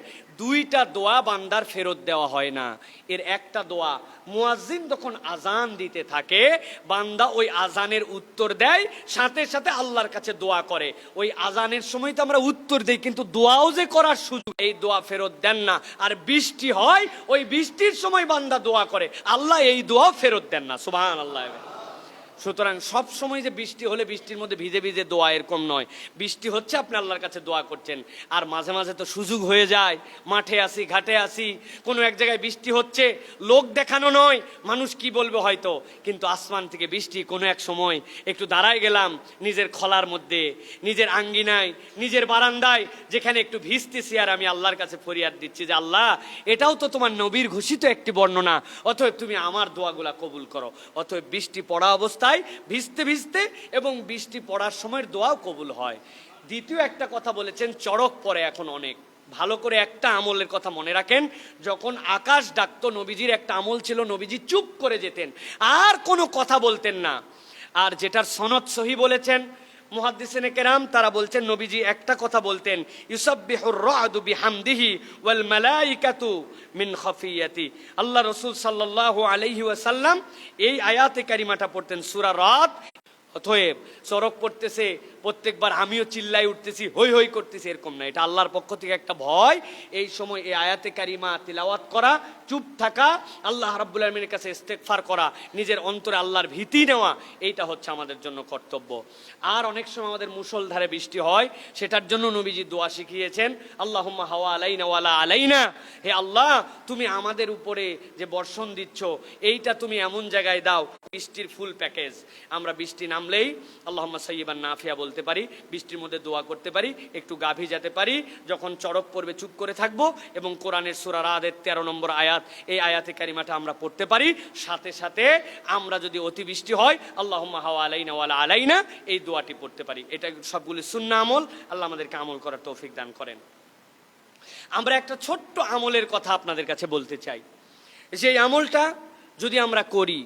দুইটা দোয়া বান্দার ফেরত দেওয়া হয় না। এর একটা দোয়া, মুয়াজ্জিন যখন আজান দিতে থাকে বান্দা ওই আজানের উত্তর দেয়, সাথে সাথে আল্লাহর কাছে দোয়া করে। ওই আজানের সময় তো আমরা উত্তর দেই, কিন্তু দোয়াও যে করার সুযোগ, এই দোয়া ফেরত দেন না। আর বৃষ্টি হয়, ওই বৃষ্টির সময় বান্দা দোয়া করে, আল্লাহ এই দোয়াও ফেরত দেন না। সুবহানাল্লাহ। সুতরাং সব সময় যে বৃষ্টি হলে বৃষ্টির মধ্যে ভিজে ভিজে দোয়া এরকম নয়। বৃষ্টি হচ্ছে আপনি আল্লাহর কাছে দোয়া করছেন, আর মাঝে মাঝে তো সুযোগ হয়ে যায়, মাঠে আসি ঘাটে আসি, কোনো এক জায়গায় বৃষ্টি হচ্ছে, লোক দেখানো নয়, মানুষ কি বলবে হয়তো, কিন্তু আসমান থেকে বৃষ্টি, কোনো এক সময় একটু দাঁড়ায় গেলাম নিজের খলার মধ্যে, নিজের আঙ্গিনায়, নিজের বারান্দায়, যেখানে একটু ভিজতেছি, আর আমি আল্লাহর কাছে ফরিয়াদ দিচ্ছি যে আল্লাহ এটাও তো তোমার নবীর ঘোষিত একটি বর্ণনা, অতএব তুমি আমার দোয়াগুলা কবুল করো। অতএব বৃষ্টি পড়া অবস্থায় ভিজতে ভিজতে এবং বৃষ্টি পড়ার সময় দোয়াও কবুল হয়। দ্বিতীয় একটা কথা বলেছেন, চড়ক পড়ে এখন অনেক, ভালো করে একটা আমলের কথা মনে রাখেন, যখন আকাশ ডাকতো নবীজির একটা আমল ছিল, নবীজি চুপ করে যেতেন, আর কোনো কথা বলতেন না। আর যেটার সনদ সহি বলেছেন মুহাদ্দিসিনে কেরাম, তারা বলছেন নবীজি একটা কথা বলতেন, ইউসাব্বিহুর রা'দু বিহামদিহি ওয়াল মালাইকাতু মিন খাফিয়াতি। আল্লাহ রাসূল সাল্লাল্লাহু আলাইহি ওয়াসাল্লাম এই আয়াতে কারিমাটা পড়তেন সূরা রাত। অতএব চড়ক পড়তেছে, প্রত্যেকবার আমিও চিল্লাই উঠতেছি, হই হই করতেছি, এরকম না, এটা আল্লাহর পক্ষ থেকে একটা ভয়। এই সময় এই আয়াতে কারিমা তিলাওয়াত করা, চুপ থাকা, আল্লাহ রাব্বুল আলামিনের কাছে ইস্তেগফার করা, নিজের অন্তরে আল্লাহর ভীতি নেওয়া, এইটা হচ্ছে আমাদের জন্য কর্তব্য। আর অনেক সময় আমাদের মুষলধারে বৃষ্টি হয়, সেটার জন্য নবীজি দোয়া শিখিয়েছেন, আল্লাহুম্মা হাওয়া আলাইনা ওয়ালা আলাইনা, হে আল্লাহ তুমি আমাদের উপরে যে বর্ষণ দিচ্ছ এইটা তুমি এমন জায়গায় দাও, বৃষ্টির ফুল প্যাকেজ। আমরা বৃষ্টি নামলেই আল্লাহুম্মা সাইয়্যিবান নাফিয়া বলতে পারি, বৃষ্টির মধ্যে দোয়া করতে পারি, একটু গা ভিজাতে পারি, যখন চড়ক পড়বে চুপ করে থাকবো, এবং কোরআনের সূরা রাদের 13 নম্বর আয়াত, এই আয়াতে কারিমাটা আমরা পড়তে পারি। সাথে সাথে আমরা যদি অতিবৃষ্টি হয় আল্লাহুম্মা হাওয়া আলাইনা ওয়ালা আলাইনা, এই দোয়াটি পড়তে পারি। এটা সবগুলি সুন্নাহ আমল, আল্লাহ আমাদেরকে আমল করার তৌফিক দান করেন। আমরা একটা ছোট্ট আমলের কথা আপনাদের কাছে বলতে চাই, যে এই আমলটা যদি আমরা করি,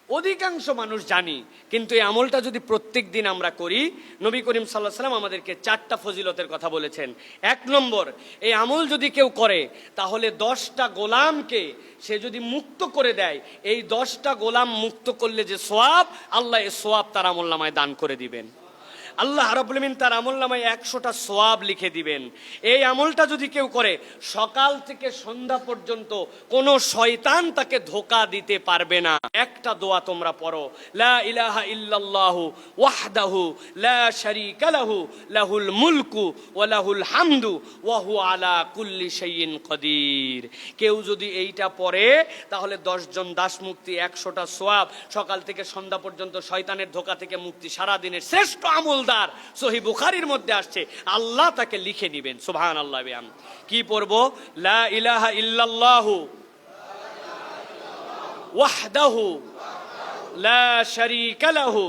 অধিকাংশ মানুষ জানি, কিন্তু এই আমলটা যদি প্রত্যেক দিন আমরা করি, নবী করিম সাল্লাল্লাহু আলাইহি ওয়াসাল্লাম আমাদেরকে 4টা ফজিলতের কথা বলেছেন। 1 নম্বর, এই আমল যদি কেউ করে তাহলে 10টা গোলামকে সে যদি মুক্ত করে দেয়, এই 10টা গোলাম মুক্ত করলে যে সওয়াব, আল্লাহ এই সওয়াব তার আমলনামায় দান করে দিবেন। আল্লাহ রাব্বুল আলামিন তার আমলনামায় 100টা সওয়াব লিখে দিবেন। এই আমলটা যদি কেউ করে, সকাল থেকে সন্ধ্যা পর্যন্ত কোনো শয়তান তাকে ধোঁকা দিতে পারবে না। একটা দোয়া তোমরা পড়ো, লা ইলাহা ইল্লাল্লাহু ওয়াহদাহু লা শারীকা লাহু লাহুল মুলকু ওয়া লাহুল হামদু ওয়া হুয়া আলা কুল্লি শাইইন কাদির। কেউ যদি এইটা পড়ে তাহলে 10 জন দাস মুক্তি, 100টা সওয়াব, সকাল থেকে সন্ধ্যা পর্যন্ত শয়তানের ধোঁকা থেকে মুক্তি, সারা দিনের শ্রেষ্ঠ আমল সহিহ বুখারীর মধ্যে আসছে, আল্লাহ তাকে লিখে নিবেন। সুবহানাল্লাহ। কি পড়বো? লা ইলাহা ইল্লাল্লাহু ওয়াহদাহু লা শারীকা লাহু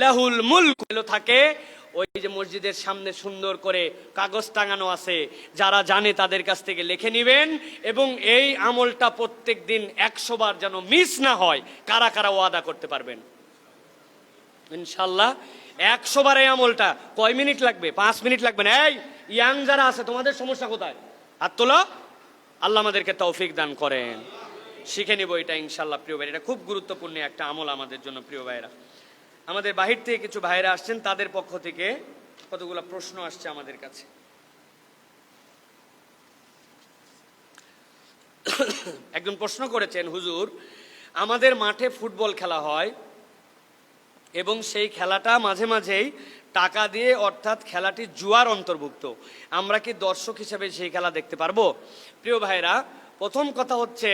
লাহুল মুলক থাকে। ওই যে মসজিদের সামনে সুন্দর করে কাগজ টাঙানো আছে, যারা জানে তাদের কাছ থেকে লিখে নেবেন, এবং এই আমলটা প্রত্যেক দিন 100 বার যেন মিস না হয়। কারা কারা ওয়াদা করতে পারবেন? ইনশাল্লাহ 100 বার এই আমলটা। কয় মিনিট লাগবে? 5 মিনিট লাগবে না। এই ইয়াং যারা আছে, তোমাদের সমস্যা কোথায়? হাত তোলো। আল্লাহ আমাদেরকে তৌফিক দান করেন, শিখে নিব এটা ইনশাল্লাহ। প্রিয় ভাই, এটা খুব গুরুত্বপূর্ণ একটা আমল আমাদের জন্য। প্রিয় ভাইরা, আমাদের বাহির থেকে কিছু ভাইরা আসছেন, তাদের পক্ষ থেকে কতগুলো প্রশ্ন আসছে আমাদের কাছে। একজন প্রশ্ন করেছেন, হুজুর আমাদের মাঠে ফুটবল খেলা হয় এবং সেই খেলাটা মাঝে মাঝেই টাকা দিয়ে, অর্থাৎ খেলাটি জুয়ার অন্তর্ভুক্ত, আমরা কি দর্শক হিসেবে সেই খেলা দেখতে পারবো? প্রিয় ভাইরা, প্রথম কথা হচ্ছে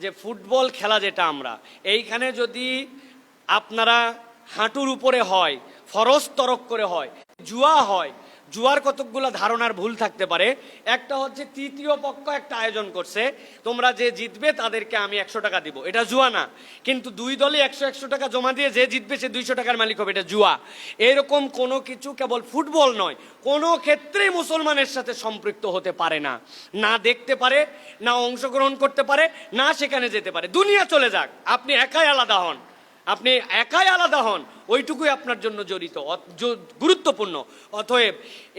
যে ফুটবল খেলা যেটা আমরা এইখানে যদি আপনারা হাঁটুর উপরে হয়, ফরজ তরক করে হয়, জুয়া হয়, জুয়ার কতকগুলো ধারণার ভুল থাকতে পারে। একটা হচ্ছে তৃতীয় পক্ষ একটা আয়োজন করছে, তোমরা যে জিতবে তাদেরকে আমি 100 টাকা দিব, এটা জুয়া না। কিন্তু দুই দলই 100 টাকা জমা দিয়ে যে জিতবে সে 200 টাকার মালিক হবে, এটা জুয়া। এরকম কোনো কিছু কেবল ফুটবল নয়, কোনো ক্ষেত্রেই মুসলমানের সাথে সম্পৃক্ত হতে পারে না। না দেখতে পারে, না অংশগ্রহণ করতে পারে, না সেখানে যেতে পারে। দুনিয়া চলে যাক, আপনি একাই আলাদা হন, আপনি একাই আলাদা হন, ওইটুকুই আপনার জন্য জড়িত, গুরুত্বপূর্ণ। অতএব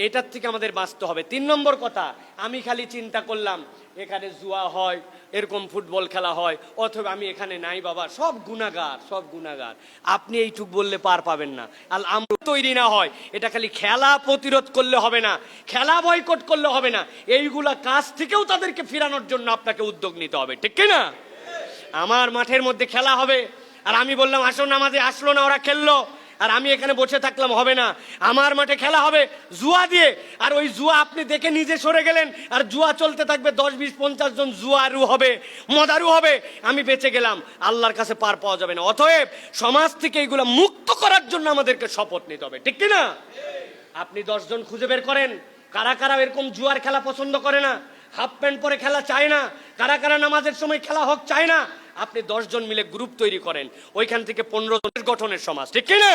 এটার থেকে আমাদের বাঁচতে হবে। 3 নম্বর কথা, আমি খালি চিন্তা করলাম এখানে জুয়া হয়, এরকম ফুটবল খেলা হয়, অথবা আমি এখানে নাই, বাবা সব গুনাহগার, সব গুনাহগার। আপনি এইটুক বললে পার পাবেন না। আমরা তৈরি না হয়, এটা খালি খেলা প্রতিরোধ করলে হবে না, খেলা বয়কট করলে হবে না, এইগুলা কাজ থেকেও তাদেরকে ফিরানোর জন্য আপনাকে উদ্যোগ নিতে হবে, ঠিক কিনা? আমার মাঠের মধ্যে খেলা হবে, আর আমি বললাম আসো নামাজে, আসলো না, ওরা খেললো, আর আমি এখানে বসে থাকলাম, হবে না। আমার মাঠে খেলা হবে জুয়া দিয়ে, আর ওই জুয়া আপনি দেখে নিজে সরে গেলেন, আর জুয়া চলতে থাকবে, 10, 20, 50 জন জুয়ারু হবে, মদারু হবে, আমি বেঁচে গেলাম, আল্লাহর কাছে পার পাওয়া যাবে না। অতএব সমাজ থেকে এইগুলো মুক্ত করার জন্য আমাদেরকে শপথ নিতে হবে, ঠিক কিনা? আপনি 10 জন খুঁজে বের করেন কারা কারা এরকম জুয়ার খেলা পছন্দ করে না, হাফ প্যান্ট পরে খেলা চায় না, কারা কারা নামাজের সময় খেলা হোক চায় না। আপনি 10 জন মিলে গ্রুপ তৈরি করেন, ওইখান থেকে 15 জনের গঠনের সমাজ, ঠিক কিনা?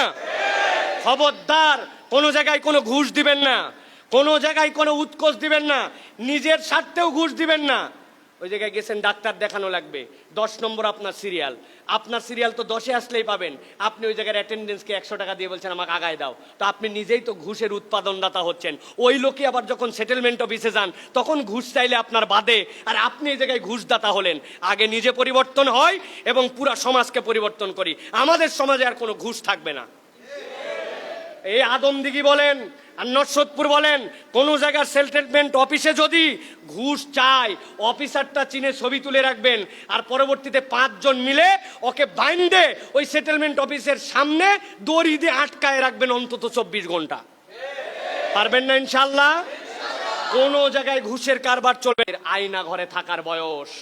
খবরদার কোনো জায়গায় কোনো ঘুষ দিবেন না, কোনো জায়গায় কোনো উৎকোচ দিবেন না, নিজের স্বার্থেও ঘুষ দিবেন না। ওই জায়গায় গেছেন ডাক্তার দেখানো লাগবে, 10 নম্বর আপনার সিরিয়াল, আপনার সিরিয়াল তো 10-এ আসলেই পাবেন, আপনি ওই জায়গার অ্যাটেন্ডেন্সকে 100 টাকা দিয়ে বলছেন আমাকে আগায় দাও, তো আপনি নিজেই তো ঘুষের উৎপাদনদাতা হচ্ছেন। ওই লোকে আবার যখন সেটেলমেন্ট অফিসে যান তখন ঘুষ চাইলে আপনার বাদে, আর আপনি এই জায়গায় ঘুষদাতা হলেন। আগে নিজে পরিবর্তন হয় এবং পুরা সমাজকে পরিবর্তন করি, আমাদের সমাজে আর কোনো ঘুষ থাকবে না। এই আদমদিঘি বলেন আর নরসদপুর বলেন, কোন জায়গার সেটেলমেন্ট অফিসে যদি ঘুষ চায়, অফিসারটা চিনে ছবি তুলে রাখবেন, আর পরবর্তীতে 5 জন মিলে ওকে বাইন্ধে ওই সেটেলমেন্ট অফিসের সামনে দড়ি দিয়ে আটকায় রাখবেন অন্তত 24 ঘন্টা। পারবেন না ইনশাল্লাহ? কোন জায়গায় ঘুষের কারবার চলবে, আয়না ঘরে থাকার বয়স।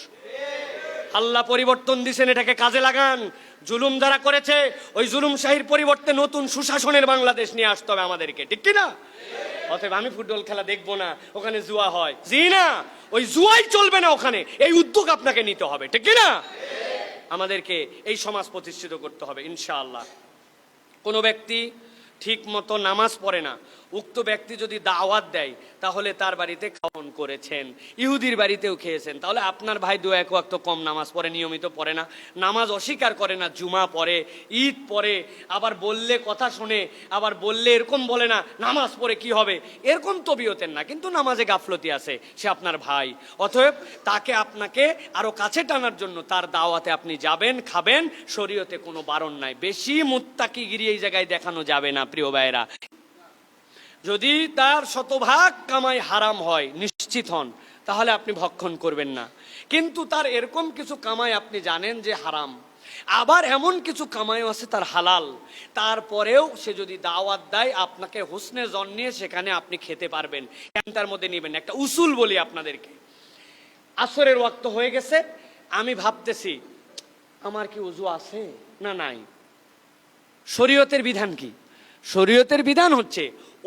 আল্লাহ পরিবর্তন দিয়েছেন, এটাকে কাজে লাগান। জুলুম যারা করেছে ওই জুলুম শাহীর পরিবর্তে নতুন সুশাসনের বাংলাদেশ নিয়ে আসতে হবে আমাদেরকে, ঠিক কিনা? অতএব আমি ফুটবল খেলা দেখবো না, ওখানে জুয়া হয়, জি না, ওই জুয়াই চলবে না ওখানে, এই উদ্যোগ আপনাকে নিতে হবে, ঠিক কিনা? আমাদেরকে এই সমাজ প্রতিষ্ঠিত করতে হবে ইনশাআল্লাহ। কোনো ব্যক্তি ঠিক মতো নামাজ পড়ে না, উক্ত ব্যক্তি যদি দাওয়াত দেয় তাহলে তার বাড়িতে খাওয়ান করেছেন, ইহুদির বাড়িতেও খেয়েছেন, তাহলে আপনার ভাই 2-1 ওয়াক্ত কম নামাজ পড়ে, নিয়মিত পড়ে না, নামাজ অস্বীকার করে না, জুমা পড়ে, ঈদ পড়ে, আবার বললে কথা শোনে, আবার বললে এরকম বলে না নামাজ পড়ে কি হবে, এরকম তবিয়তের না, কিন্তু নামাজে গাফলতি আছে, সে আপনার ভাই। অতএব তাকে আপনাকে আরো কাছে টানার জন্য তার দাওয়াতে আপনি যাবেন, খাবেন, শরীয়তে কোনো বারণ নাই। বেশি মুত্তাকিগিরি এই জায়গায় দেখানো যাবে না প্রিয় ভাইরা। যদি তার শতভাগ কামাই হারাম হয়, নিশ্চিত হন, তাহলে আপনি ভক্ষণ করবেন না। কিন্তু তার এরকম কিছু কামাই আপনি জানেন যে হারাম, আবার এমন কিছু কামাইও আছে তার হালাল, তারপরেও সে যদি দাওয়াত দেয় আপনাকে হুসনে জন নিয়ে সেখানে আপনি খেতে পারবেন, তার মধ্যে নেবেন। একটা উসুল বলি আপনাদেরকে, আসরের ওয়াক্ত হয়ে গেছে, আমি ভাবতেছি আমার কি ওযু আছে না নাই, শরীয়তের বিধান কি? শরীয়তের বিধান হচ্ছে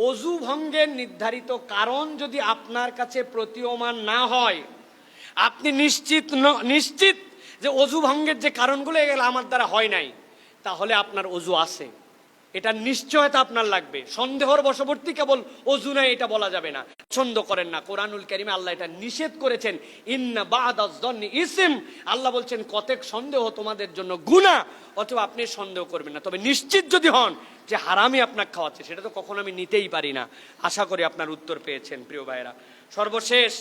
ওযু ভঙ্গের নির্ধারিত কারণ যদি আপনার কাছে প্রতীয়মান না হয়, আপনি নিশ্চিত যে ওযু ভঙ্গের যে কারণগুলো এগুলো আমার দ্বারা হয় নাই, তাহলে আপনার ওযু আছে। এটা নিশ্চয়তা আপনার লাগবে। সন্দেহর বশবর্তী কেবল ওজুনে এটা বলা যাবে না। পছন্দ করেন না, কোরআনুল কারীমে আল্লাহ এটা নিষেধ করেছেন। ইন্না বা'দাজ যন্নি ইসম, আল্লাহ বলছেন কতক সন্দেহ তোমাদের জন্য গুনাহ, অথবা আপনি সন্দেহ করবেন না। তবে নিশ্চিত যদি হন যে হারামই আপনাকে খাওয়াচ্ছে, সেটা তো কখনো আমি নিতেই পারি না। আশা করি আপনার উত্তর পেয়েছেন প্রিয় ভাইরা। সর্বশেষ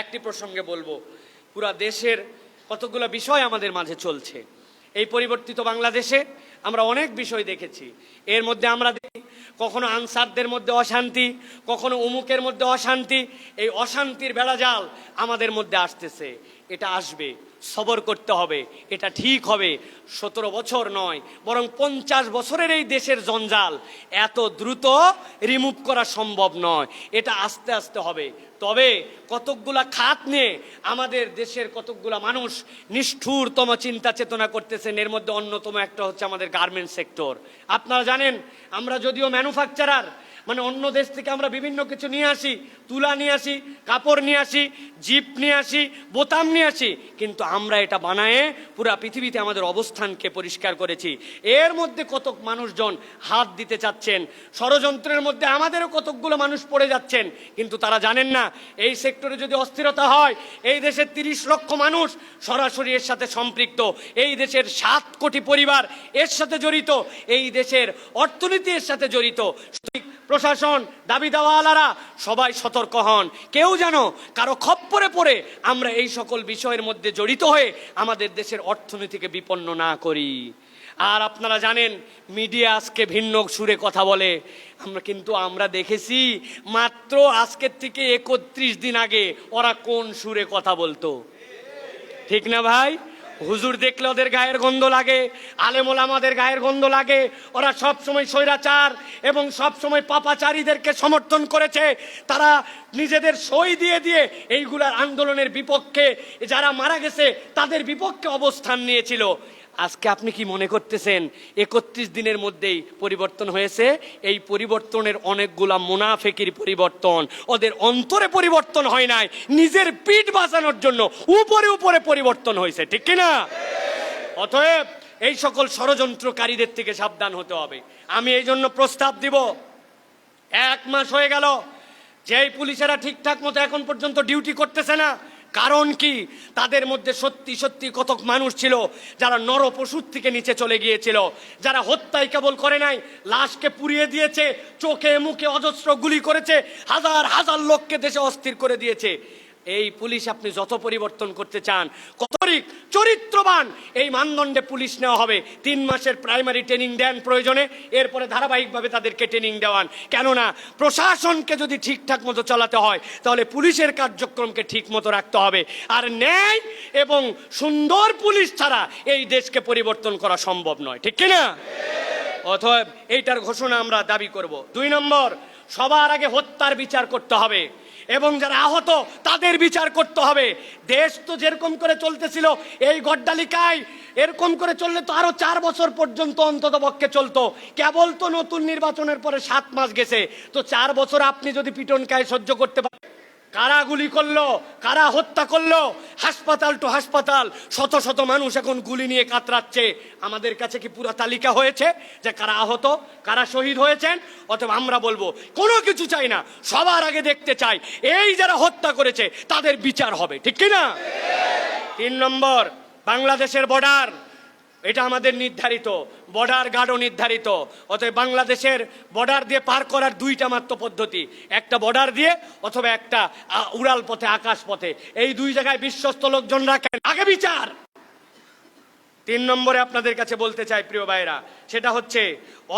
একটি প্রসঙ্গে বলবো, পুরা দেশের কতগুলো বিষয় আমাদের মাঝে চলছে। এই পরিবর্তিত বাংলাদেশে আমরা অনেক বিষয় দেখেছি। এর মধ্যে আমরা দেখি কখনো আনসারদের মধ্যে অশান্তি, কখনো অমুকের মধ্যে অশান্তি। এই অশান্তির বেড়াজাল আমাদের মধ্যে আসতেছে। এটা আসবে, সবর করতে হবে, এটা ঠিক হবে। 17 বছর নয়, বরং 50 বছরের এই দেশের জঞ্জাল এত দ্রুত রিমুভ করা সম্ভব নয়। এটা আস্তে আস্তে হবে। তবে কতকগুলা খাত নিয়ে আমাদের দেশের কতকগুলা মানুষ নিষ্ঠুরতম চিন্তা চেতনা করতেছেন। এর মধ্যে অন্যতম একটা হচ্ছে আমাদের গার্মেন্টস সেক্টর। আপনারা জানেন, আমরা যদিও ম্যানুফ্যাকচারার, মানে অন্য দেশ থেকে আমরা বিভিন্ন কিছু নিয়ে আসি, তুলা নিয়ে আসি, কাপড় নিয়ে আসি, জিপ নিয়ে আসি, বোতাম নিয়ে আসি, কিন্তু আমরা এটা বানায়ে পুরা পৃথিবীতে আমাদের অবস্থানকে পরিষ্কার করেছি। এর মধ্যে কতক মানুষজন হাত দিতে চাচ্ছেন, ষড়যন্ত্রের মধ্যে আমাদেরও কতকগুলো মানুষ পড়ে যাচ্ছেন, কিন্তু তারা জানেন না এই সেক্টরে যদি অস্থিরতা হয়, এই দেশের 30 লক্ষ মানুষ সরাসরি এর সাথে সম্পৃক্ত, এই দেশের 7 কোটি পরিবার এর সাথে জড়িত, এই দেশের অর্থনীতি এর সাথে জড়িত। প্রশাসন, দাবি দেওয়ালারা সবাই সতর্ক হন, কেউ যেন কারো খপ্পরে পড়ে আমরা এই সকল বিষয়ের মধ্যে জড়িত হয়ে আমাদের দেশের অর্থনীতিকে বিপন্ন না করি। আর আপনারা জানেন, মিডিয়া আজকে ভিন্ন সুরে কথা বলে। আমরা দেখেছি মাত্র আজকের থেকে 31 দিন আগে ওরা কোন সুরে কথা বলতো, ঠিক না ভাই? হুজুর দেখলে ওদের গায়ের গন্ধ লাগে, আলেম ওলামাদের গায়ের গন্ধ লাগে। ওরা সব সময় স্বৈরাচার এবং সব সময় পাপাচারীদেরকে সমর্থন করেছে। তারা নিজেদের সই দিয়ে দিয়ে এইগুলার আন্দোলনের বিপক্ষে, যারা মারা গেছে তাদের বিপক্ষে অবস্থান নিয়েছিল। আজকে আপনি কি মনে করতেছেন 31 দিনের মধ্যেই পরিবর্তন হয়েছে? এই পরিবর্তনের অনেকগুলা মুনাফিকির পরিবর্তন, ওদের অন্তরে পরিবর্তন হয় নাই, নিজের পিঠ বাঁচানোর জন্য উপরে উপরে পরিবর্তন হয়েছে, ঠিক কিনা? অতএব এই সকল ষড়যন্ত্রকারীদের থেকে সাবধান হতে হবে। আমি এই জন্য প্রস্তাব দিব, 1 মাস হয়ে গেল যেই পুলিশেরা ঠিকঠাক মতো এখন পর্যন্ত ডিউটি করতেছে না। কারণ কি? তাদের মধ্যে সত্যি সত্যি কতক মানুষ ছিল যারা নরপশুর থেকে নিচে চলে গিয়েছিল, যারা হত্যাই কেবল করে নাই, লাশকে পুড়িয়ে দিয়েছে, চোখে মুখে অজস্র গুলি করেছে, হাজার হাজার লোককে দেশে অস্থির করে দিয়েছে। এই পুলিশ আপনি যত পরিবর্তন করতে চান, কতরিক চরিত্রবান এই মানদণ্ডে পুলিশ নেওয়া হবে। 3 মাসের প্রাইমারি ট্রেনিং দেন প্রয়োজনে, এরপরে ধারাবাহিকভাবে তাদেরকে ট্রেনিং দেওয়ান। কেননা প্রশাসনকে যদি ঠিকঠাক মতো চালাতে হয়, তাহলে পুলিশের কার্যক্রমকে ঠিক মতো রাখতে হবে। আর ন্যায় এবং সুন্দর পুলিশ ছাড়া এই দেশকে পরিবর্তন করা সম্ভব নয়, ঠিক কিনা? অতএব এইটার ঘোষণা আমরা দাবি করব। 2 নম্বর, সবার আগে হত্যার বিচার করতে হবে এবং যারা আহত তাদের বিচার করতে হবে। দেশ তো যেরকম করে চলতেছিল এই গড্ডালিকায়, এরকম করে চললে তো আরো 4 বছর পর্যন্ত অন্তত পক্ষে চলতো। কেবল তো নতুন নির্বাচনের পরে 7 মাস গেছে, তো 4 বছর আপনি যদি পিটন খায় সহ্য করতে পারেন? কারা গুলি করলো, কারা হত্যা করলো, হাসপাতাল টু হাসপাতাল শত শত মানুষ এখন গুলি নিয়ে কাতরাচ্ছে। আমাদের কাছে কি পুরো তালিকা হয়েছে যে কারা আহত, কারা শহীদ হয়েছেন? অথবা আমরা বলবো কোনো কিছু চাই না, সবার আগে দেখতে চাই এই যারা হত্যা করেছে তাদের বিচার হবে, ঠিক কিনা? 3 নম্বর, বাংলাদেশের বর্ডার, এটা আমাদের নির্ধারিত, বর্ডার গার্ডও নির্ধারিত। অতএব বাংলাদেশের বর্ডার দিয়ে পার করার 2টা মাত্র পদ্ধতি, একটা বর্ডার দিয়ে অথবা একটা উড়াল পথে, আকাশ পথে। এই 2 জায়গায় বিশ্বস্ত লোকজন রাখেন, আগে বিচার। 3 নম্বরে আপনাদের কাছে বলতে চাই প্রিয় ভাইরা, সেটা হচ্ছে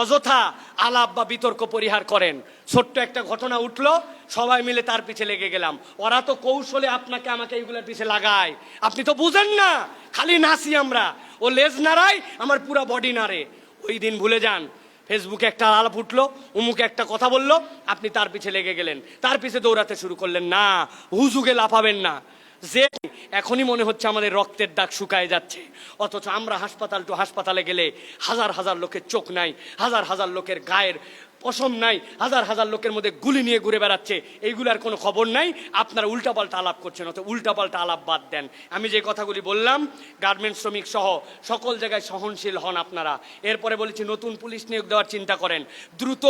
অযথা আলাপ বা বিতর্ক পরিহার করেন। ছোট্ট একটা ঘটনা উঠলো, সবাই মিলে তার পিছে লেগে গেলাম। ওরা তো কৌশলে আপনাকে আমাকে এইগুলোর পিছে লাগায়, আপনি তো বুঝেন না, খালি নাচি আমরা। ও লেজ নাড়াই, আমার পুরা বডি নাড়ে। ওই দিন ভুলে যান। ফেসবুকে একটা আলাপ উঠলো, উমুকে একটা কথা বললো, আপনি তার পিছে লেগে গেলেন, তার পিছে দৌড়াতে শুরু করলেন। না, হুজুগে লাফাবেন না। যে এখনই মনে হচ্ছে আমাদের রক্তের দাগ শুকায় যাচ্ছে, অথচ আমরা হাসপাতাল টু হাসপাতালে গেলে হাজার হাজার লোকের চোখ নাই, হাজার হাজার লোকের গায়ের পশম নাই, হাজার হাজার লোকের মধ্যে গুলি নিয়ে ঘুরে বেড়াচ্ছে, এইগুলার কোনো খবর নাই। আপনারা উল্টাপাল্টা আলাপ করছেন, অত উল্টাপাল্টা আলাপ বাদ দেন। আমি যে কথাগুলি বললাম, গার্মেন্টস শ্রমিক সহ সকল জায়গায় সহনশীল হন আপনারা। এরপরে বলেছি নতুন পুলিশ নিয়োগ দেওয়ার চিন্তা করেন, দ্রুত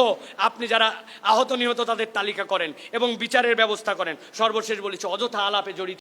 আপনি যারা আহত নিহত তাদের তালিকা করেন এবং বিচারের ব্যবস্থা করেন। সর্বশেষ বলেছি অযথা আলাপে জড়িত